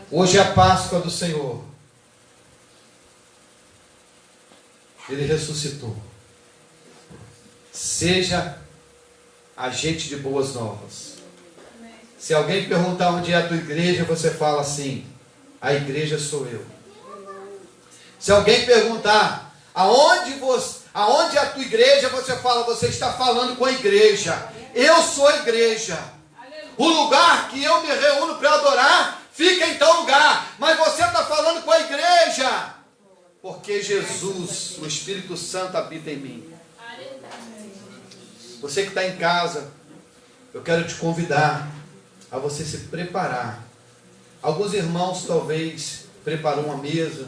Hoje é a Páscoa do Senhor. Ele ressuscitou. Seja agente de boas novas. Se alguém perguntar onde é a tua igreja, você fala assim, a igreja sou eu. Se alguém perguntar aonde é a tua igreja, você fala, você está falando com a igreja. Eu sou a igreja. O lugar que eu me reúno para adorar, fica em tal lugar. Mas você está falando com a igreja. Porque Jesus, o Espírito Santo, habita em mim. Você que está em casa, eu quero te convidar a você se preparar. Alguns irmãos talvez preparam uma mesa.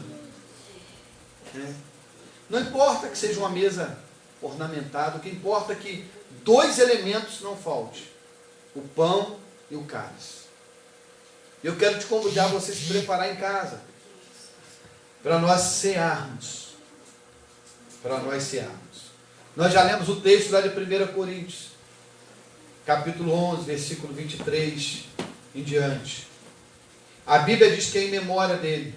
Não importa que seja uma mesa ornamentada, o que importa é que dois elementos não faltem: o pão e o cálice. Eu quero te convidar a você se preparar em casa, para nós cearmos. Para nós cearmos. Nós já lemos o texto lá de 1 Coríntios, capítulo 11, versículo 23 em diante. A Bíblia diz que é em memória dele.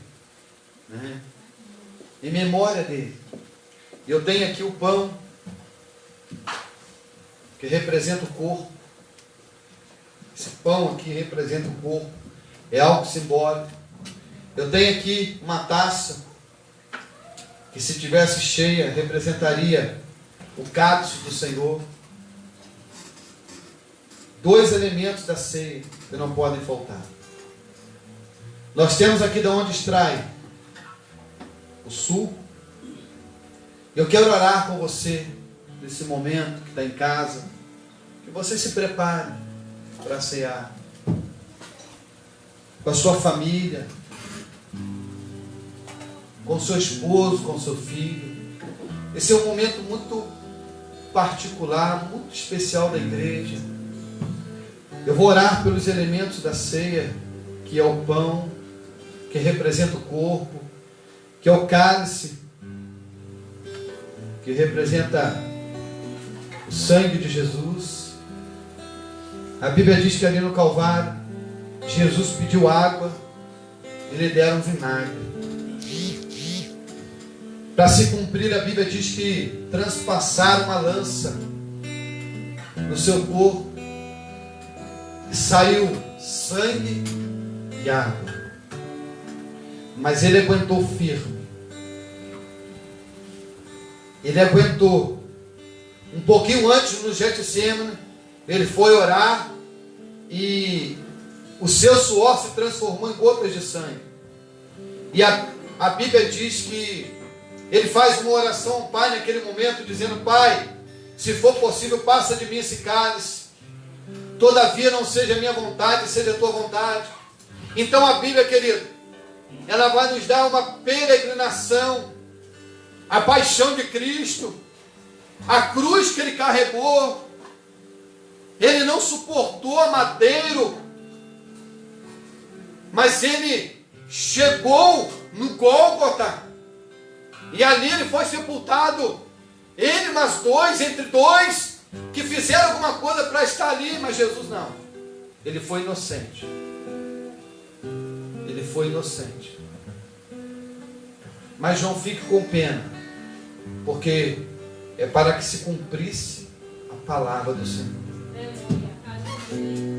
Em memória dele. Eu tenho aqui o pão, que representa o corpo. Esse pão aqui representa o corpo. É algo simbólico. Eu tenho aqui uma taça, que se tivesse cheia, representaria o cálice do Senhor. Dois elementos da ceia que não podem faltar. Nós temos aqui de onde extrai o suco. Eu quero orar com você nesse momento que está em casa, que você se prepare para cear com a sua família, com seu esposo, com seu filho. Esse é um momento muito particular, muito especial da igreja. Eu vou orar pelos elementos da ceia, que é o pão, que representa o corpo, que é o cálice, que representa o sangue de Jesus. A Bíblia diz que ali no Calvário, Jesus pediu água e lhe deram vinagre. Para se cumprir, a Bíblia diz que transpassaram uma lança no seu corpo e saiu sangue e água. Mas ele aguentou firme. Ele aguentou. Um pouquinho antes, no Getsemane, ele foi orar e o seu suor se transformou em gotas de sangue. E a Bíblia diz que ele faz uma oração ao Pai naquele momento, dizendo: Pai, se for possível, passa de mim esse cálice. Todavia não seja a minha vontade, seja a tua vontade. Então a Bíblia, querido, ela vai nos dar uma peregrinação, a paixão de Cristo, a cruz que ele carregou. Ele não suportou a madeiro, mas ele chegou no Gólgota, e ali ele foi sepultado. Ele mais dois, entre dois, que fizeram alguma coisa para estar ali, mas Jesus não. Ele foi inocente. Ele foi inocente. Mas João fica com pena, porque é para que se cumprisse a palavra do Senhor.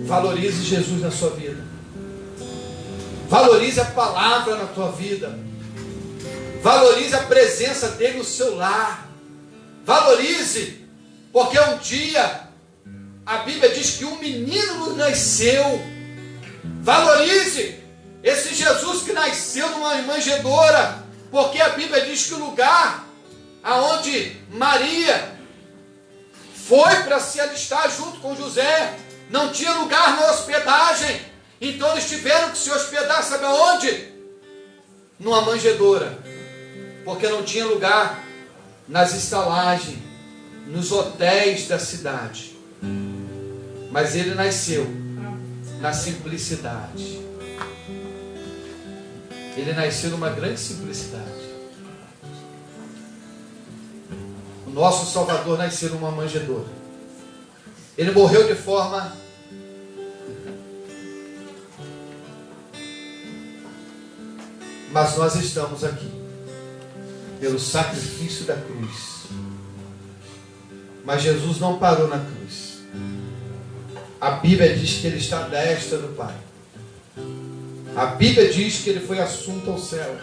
Valorize Jesus na sua vida. Valorize a palavra na tua vida. Valorize a presença dele no seu lar. Valorize, porque um dia a Bíblia diz que um menino nos nasceu. Valorize esse Jesus que nasceu numa manjedoura, porque a Bíblia diz que o lugar aonde Maria foi para se alistar junto com José não tinha lugar na hospedagem. Então eles tiveram que se hospedar, sabe aonde? Numa manjedoura, porque não tinha lugar nas estalagens, nos hotéis da cidade. Mas ele nasceu na simplicidade. Ele nasceu numa grande simplicidade. O nosso Salvador nasceu numa manjedoura. Ele morreu de forma mas nós estamos aqui pelo sacrifício da cruz. Mas Jesus não parou na cruz. A Bíblia diz que ele está à destra do Pai. A Bíblia diz que ele foi assunto ao céu.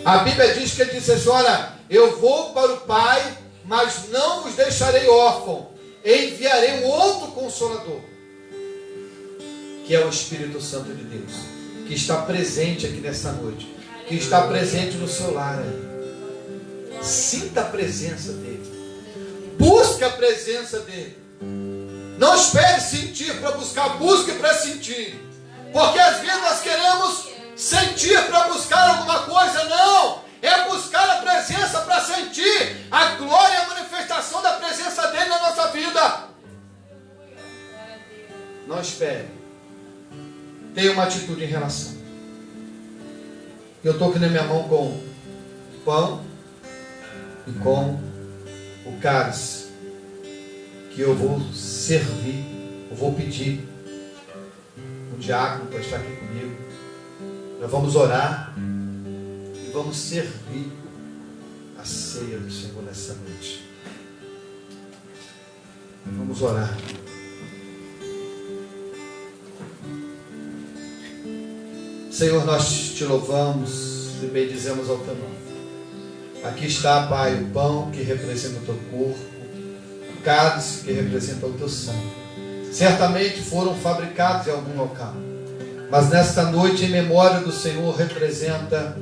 A Bíblia diz que ele disse assim: olha, eu vou para o Pai, mas não vos deixarei órfão. Enviarei um outro Consolador, que é o Espírito Santo de Deus, que está presente aqui nessa noite, que está presente no seu lar aí. Sinta a presença dele. Busque a presença dele. Não espere sentir para buscar, busque para sentir. Porque às vezes nós queremos sentir para buscar alguma coisa. Não, é buscar a presença para sentir a glória e a manifestação da presença dele na nossa vida. Não espere. Tenha uma atitude em relação. Eu estou aqui na minha mão com o pão e com o cálice, que eu vou servir, eu vou pedir o diácono para estar aqui comigo. Nós vamos orar e vamos servir a ceia do Senhor nessa noite. Vamos orar. Senhor, nós te louvamos e bendizemos ao teu nome. Aqui está, Pai, o pão que representa o teu corpo, o cálice que representa o teu sangue. Certamente foram fabricados em algum local, mas nesta noite, em memória do Senhor, representa,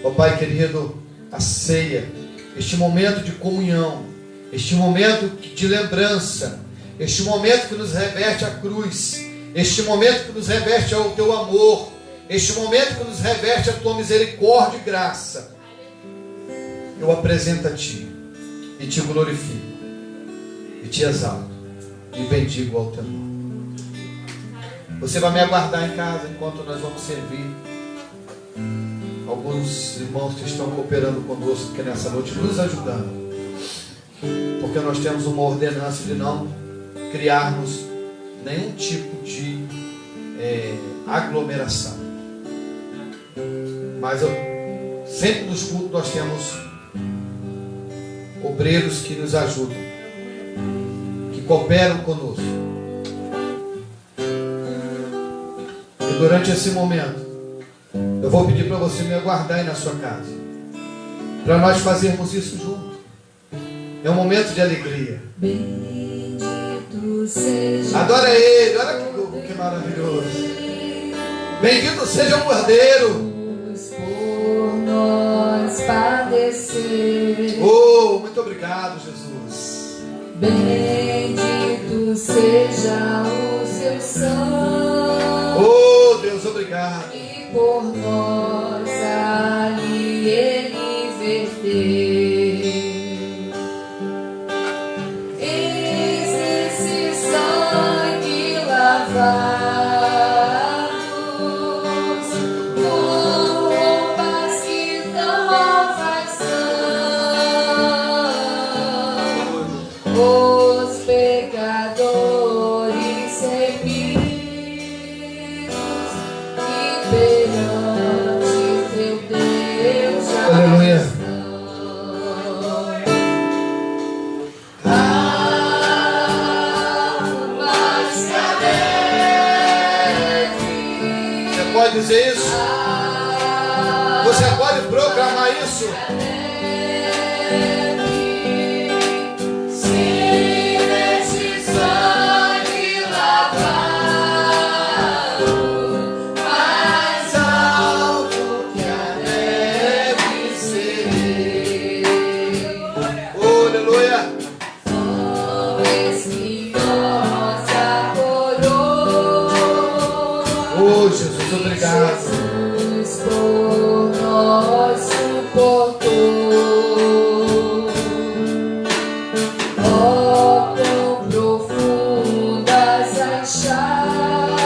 ó Pai querido, a ceia, este momento de comunhão, este momento de lembrança, este momento que nos reverte a cruz, este momento que nos reverte ao teu amor, este momento que nos reverte a tua misericórdia e graça. Eu apresento a ti e te glorifico e te exalto e bendigo ao teu nome. Você vai me aguardar em casa enquanto nós vamos servir. Alguns irmãos que estão cooperando conosco aqui nessa noite, nos ajudando, porque nós temos uma ordenança de não criarmos nenhum tipo de aglomeração. Mas eu Sempre nos cultos nós temos obreiros que nos ajudam, que cooperam conosco. E durante esse momento, eu vou pedir para você me aguardar aí na sua casa, para nós fazermos isso juntos. É um momento de alegria. Bendito seja. Adora Ele, olha que maravilhoso. Bendito seja o Cordeiro. Por nós padecer. Oh, muito obrigado, Jesus. Bendito seja o seu sangue. Oh, Deus, obrigado. E por nós ali Ele verteu. Eis esse sangue lavado. Os pecadores remidos e perante teu Deus já Aleluia. estão. Almas que alegre. Você pode dizer isso? Você pode proclamar isso? Oh, Jesus, obrigado. Jesus por nós suportou. Oh, tão profundas as chagas.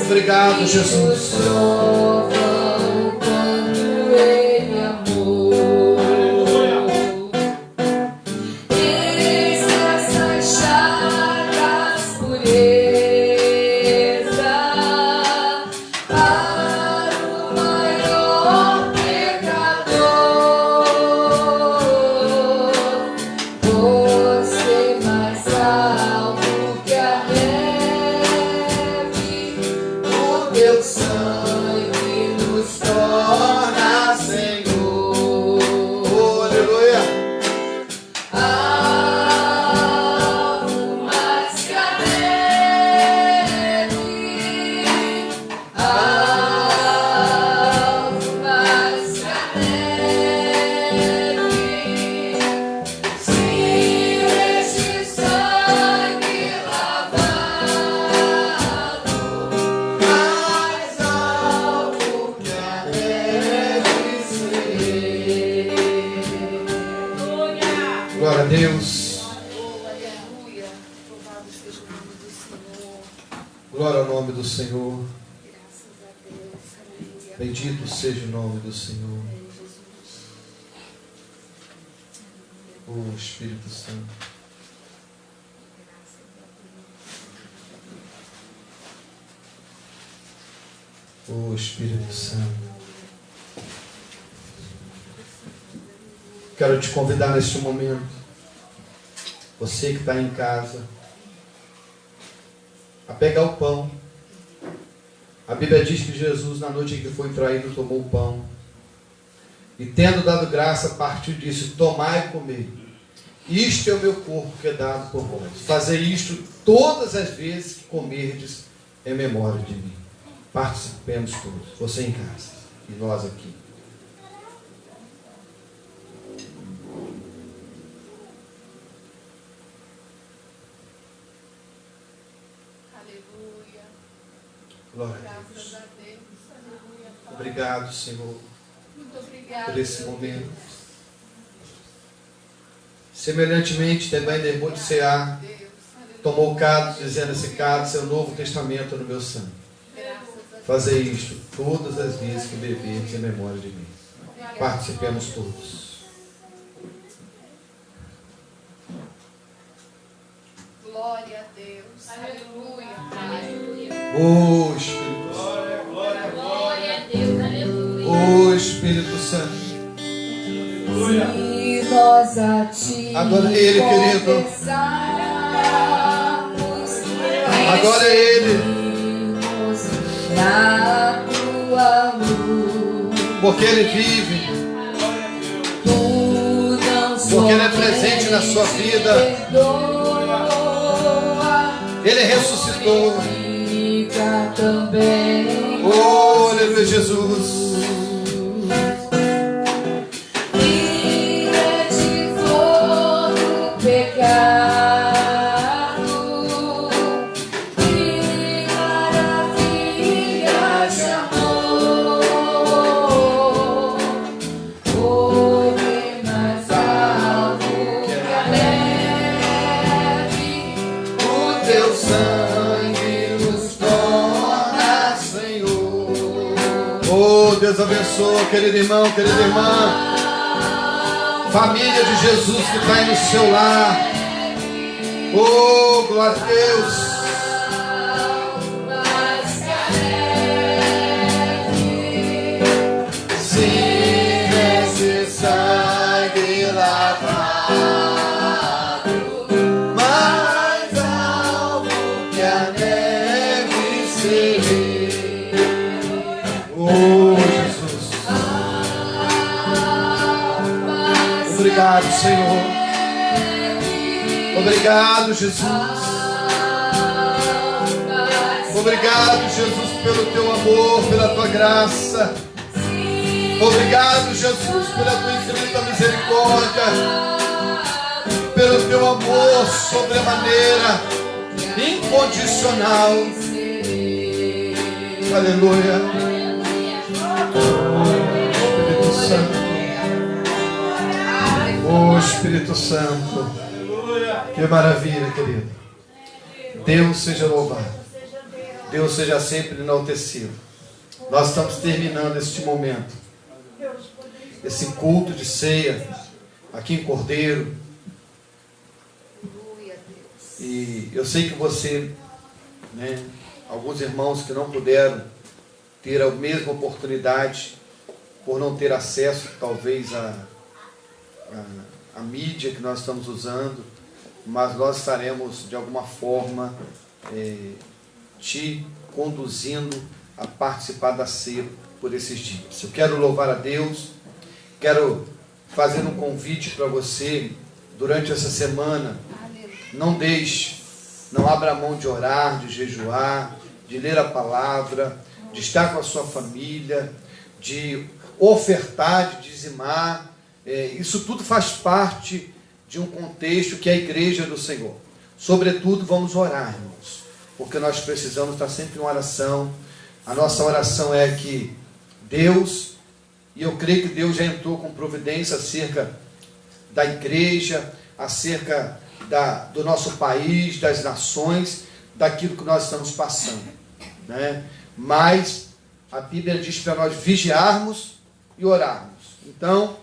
Obrigado, que Jesus. nos provam quanto Ele amou. Eis essas chagas pureza para o maior pecador. Você mais alto que a neve, o teu sangue nos torna Senhor. Oh, aleluia. Almas que alegre, almas que alegre, se este sangue lavado, mais alto que a neve ser. Glória a Deus. Aleluia. Louvado seja o nome do Senhor. Glória ao nome do Senhor. Graças a Deus. Aleluia. Bendito seja o nome do Senhor. Oh, Espírito Santo. Oh, Espírito Santo. Quero te convidar neste momento, você que está em casa, a pegar o pão. A Bíblia diz que Jesus, na noite em que foi traído, tomou o pão. E tendo dado graça, partiu e disse: tomai e comei. Isto é o meu corpo que é dado por vós. Fazer isto todas as vezes que comerdes em memória de mim. Participemos todos. Você em casa e nós aqui. Aleluia. Glória a Graças Deus. a Deus. Aleluia. Pai. Obrigado, Senhor, Muito obrigada. por esse momento. Semelhantemente, também depois de cear, Deus. Aleluia. tomou o cálice, dizendo: esse cálice é o novo testamento no meu sangue. Graças a Deus. Fazer isto todas as vezes que beberdes em memória de mim. Participemos todos. Glória a Deus. Aleluia. Aleluia. Oh, Espírito Santo. Glória a Deus. Aleluia. Oh, Espírito nós a ti Agora é Ele, querido. Agora é Ele. Na tua luz, Porque Ele vive. tu não Porque Ele é presente na sua vida. perdoa, Ele ressuscitou. fica também. Oh, aleluia, Jesus. Livre-te todo pecado, que maravilha de amor, foi mais alto que a neve, O teu sangue nos torna Senhor. Oh, Deus abençoe, querido irmão, querida irmã. Família de Jesus que está aí no seu lar. Oh, glória a Deus. mais que a neve. Se nesse sangue lavado, mais alto que a neve serei. Oh, Jesus. Obrigado, Senhor. Obrigado, Jesus. Obrigado, Jesus, pelo teu amor, pela tua graça. Obrigado, Jesus, pela tua infinita misericórdia, pelo teu amor sobremaneira, incondicional. Aleluia. Espírito Santo. Oh, Espírito Santo. Que maravilha, querido. Deus seja louvado. Deus seja sempre enaltecido. Nós estamos terminando este momento, esse culto de ceia aqui em Cordeiro. E eu sei que você, né, alguns irmãos que não puderam ter a mesma oportunidade por não ter acesso talvez à mídia que nós estamos usando, mas nós estaremos de alguma forma te conduzindo a participar da ceia por esses dias. Eu quero louvar a Deus, quero fazer um convite para você durante essa semana. Não deixe, não abra mão de orar, de jejuar, de ler a palavra, de estar com a sua família, de ofertar, de dizimar. Isso tudo faz parte de um contexto que é a igreja do Senhor. Sobretudo, vamos orar, irmãos, porque nós precisamos estar sempre em oração. A nossa oração é que Deus, e eu creio que Deus já entrou com providência acerca da igreja, acerca do nosso país, das nações, daquilo que nós estamos passando, né? Mas a Bíblia diz para nós vigiarmos e orarmos. Então,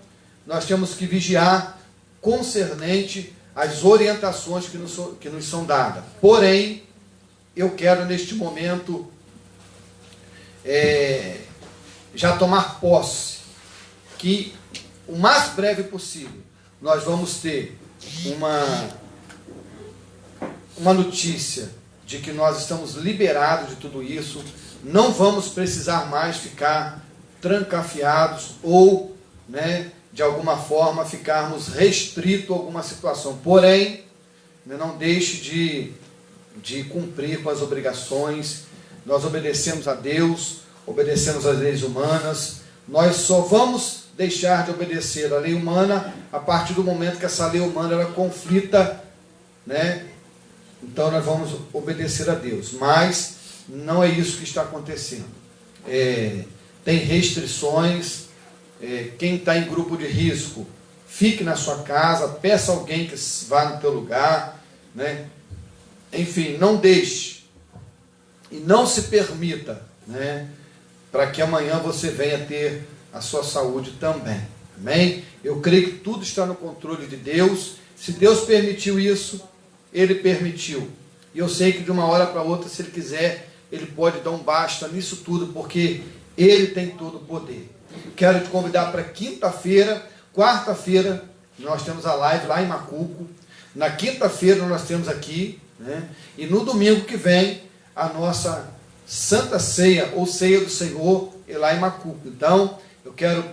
nós temos que vigiar concernente às orientações que nos são dadas. Porém, eu quero neste momento já tomar posse que o mais breve possível nós vamos ter uma notícia de que nós estamos liberados de tudo isso, não vamos precisar mais ficar trancafiados ou, né, de alguma forma ficarmos restritos a alguma situação. Porém, não deixe de cumprir com as obrigações. Nós obedecemos a Deus, obedecemos às leis humanas. Nós só vamos deixar de obedecer a lei humana a partir do momento que essa lei humana ela conflita, né? Então nós vamos obedecer a Deus, mas não é isso que está acontecendo. Tem restrições. Quem está em grupo de risco, fique na sua casa, peça alguém que vá no teu lugar, né? Enfim, não deixe e não se permita, né, para que amanhã você venha ter a sua saúde também. Amém? Eu creio que tudo está no controle de Deus. Se Deus permitiu isso, Ele permitiu. E eu sei que de uma hora para outra, se Ele quiser, Ele pode dar um basta nisso tudo, porque Ele tem todo o poder. Quero te convidar para quinta-feira, quarta-feira, nós temos a live lá em Macuco. Na quinta-feira nós temos aqui, né? E no domingo que vem, a nossa Santa Ceia, ou Ceia do Senhor, é lá em Macuco. Então, eu quero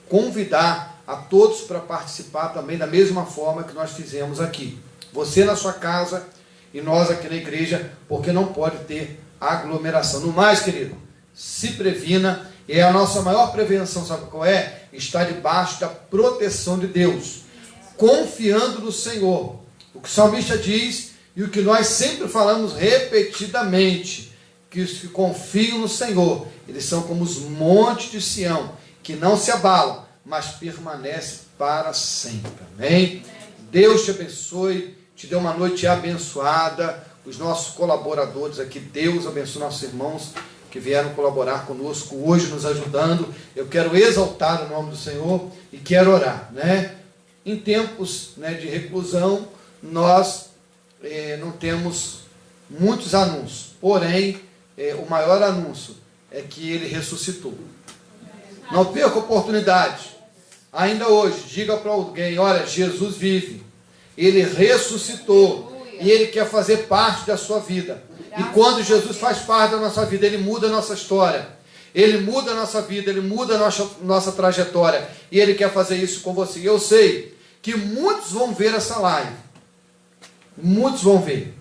convidar a todos para participar também da mesma forma que nós fizemos aqui. Você na sua casa e nós aqui na igreja, porque não pode ter aglomeração. No mais, querido, se previna, e a nossa maior prevenção, sabe qual é? Está debaixo da proteção de Deus, confiando no Senhor. O que o salmista diz, e o que nós sempre falamos repetidamente, que os que confiam no Senhor, eles são como os montes de Sião, que não se abalam, mas permanecem para sempre. Amém? Deus te abençoe, te dê uma noite abençoada. Os nossos colaboradores aqui, Deus abençoe nossos irmãos que vieram colaborar conosco hoje, nos ajudando. Eu quero exaltar o nome do Senhor e quero orar, né? Em tempos, né, de reclusão, nós não temos muitos anúncios, porém, o maior anúncio é que ele ressuscitou. Não perca a oportunidade. Ainda hoje, diga para alguém: olha, Jesus vive, ele ressuscitou e ele quer fazer parte da sua vida. E quando Jesus faz parte da nossa vida, ele muda a nossa história, ele muda a nossa vida, ele muda a nossa trajetória, e ele quer fazer isso com você. Eu sei que muitos vão ver essa live, muitos vão ver,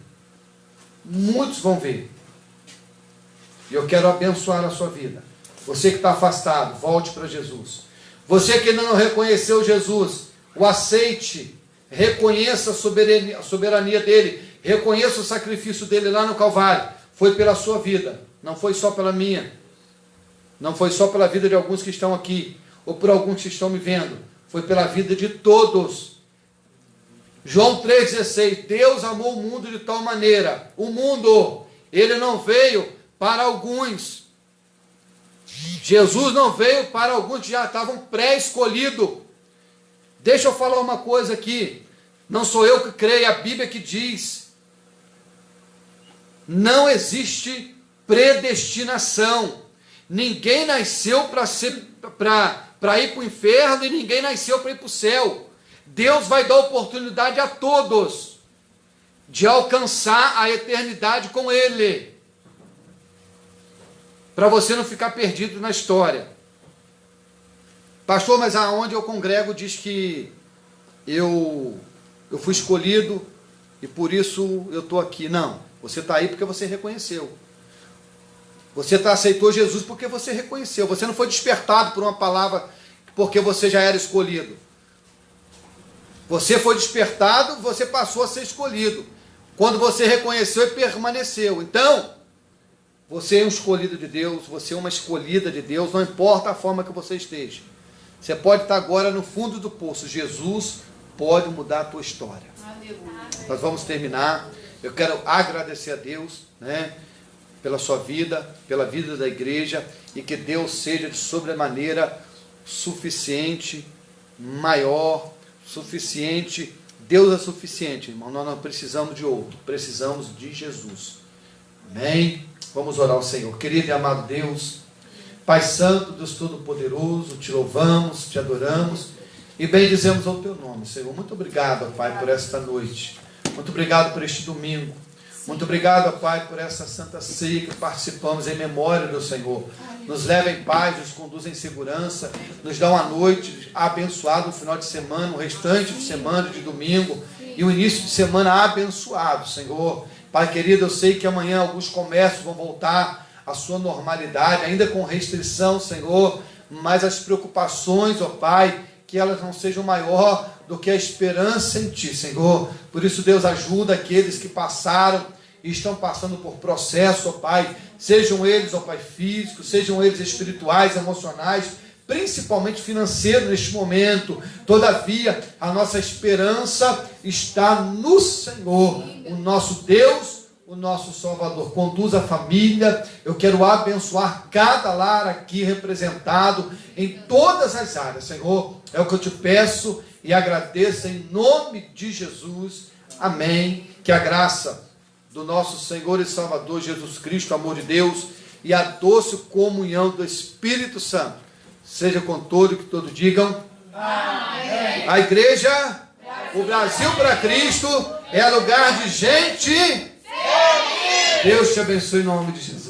e eu quero abençoar a sua vida. Você que está afastado, volte para Jesus. Você que ainda não reconheceu Jesus, o aceite, reconheça a soberania dele, reconheça o sacrifício dele lá no Calvário. Foi pela sua vida, não foi só pela minha, não foi só pela vida de alguns que estão aqui, ou por alguns que estão me vendo, foi pela vida de todos. João 3,16, Deus amou o mundo de tal maneira, o mundo, ele não veio para alguns, Jesus não veio para alguns que já estavam pré-escolhidos. Deixa eu falar uma coisa aqui, não sou eu que creio, é a Bíblia que diz, não existe predestinação, ninguém nasceu para ir para o inferno e ninguém nasceu para ir para o céu. Deus vai dar oportunidade a todos de alcançar a eternidade com Ele, para você não ficar perdido na história. Pastor, mas aonde eu congrego diz que eu fui escolhido e por isso eu estou aqui. Não, você está aí porque você reconheceu. Você aceitou Jesus porque você reconheceu. Você não foi despertado por uma palavra porque você já era escolhido. Você foi despertado, você passou a ser escolhido quando você reconheceu e permaneceu. Então, você é um escolhido de Deus, você é uma escolhida de Deus, não importa a forma que você esteja. Você pode estar agora no fundo do poço, Jesus pode mudar a tua história. Nós vamos terminar. Eu quero agradecer a Deus, né, pela sua vida, pela vida da igreja, e que Deus seja de sobremaneira suficiente, maior, suficiente. Deus é suficiente, irmão. Nós não precisamos de outro, precisamos de Jesus. Amém? Vamos orar ao Senhor. Querido e amado Deus, Pai Santo, Deus Todo-Poderoso, te louvamos, te adoramos e bendizemos ao teu nome, Senhor. Muito obrigado, Pai, por esta noite. Muito obrigado por este domingo. Muito obrigado, Pai, por essa santa ceia que participamos em memória do Senhor. Nos leva em paz, nos conduz em segurança, nos dá uma noite abençoada, um final de semana, o restante de semana, de domingo, e o início de semana abençoado, Senhor. Pai querido, eu sei que amanhã alguns comércios vão voltar à sua normalidade, ainda com restrição, Senhor, mas as preocupações, ó Pai, que elas não sejam maior do que a esperança em Ti, Senhor. Por isso, Deus, ajuda aqueles que passaram e estão passando por processo, ó Pai, sejam eles, ó Pai, físicos, sejam eles espirituais, emocionais, principalmente financeiro neste momento. Todavia, a nossa esperança está no Senhor, o nosso Deus, o nosso Salvador. Conduz a família. Eu quero abençoar cada lar aqui representado em todas as áreas, Senhor. É o que eu te peço e agradeço em nome de Jesus. Amém. Que a graça do nosso Senhor e Salvador Jesus Cristo, o amor de Deus e a doce comunhão do Espírito Santo seja com todos, que todos digam Amém. A igreja, o Brasil para Cristo, é lugar de gente. Deus te abençoe em nome de Jesus.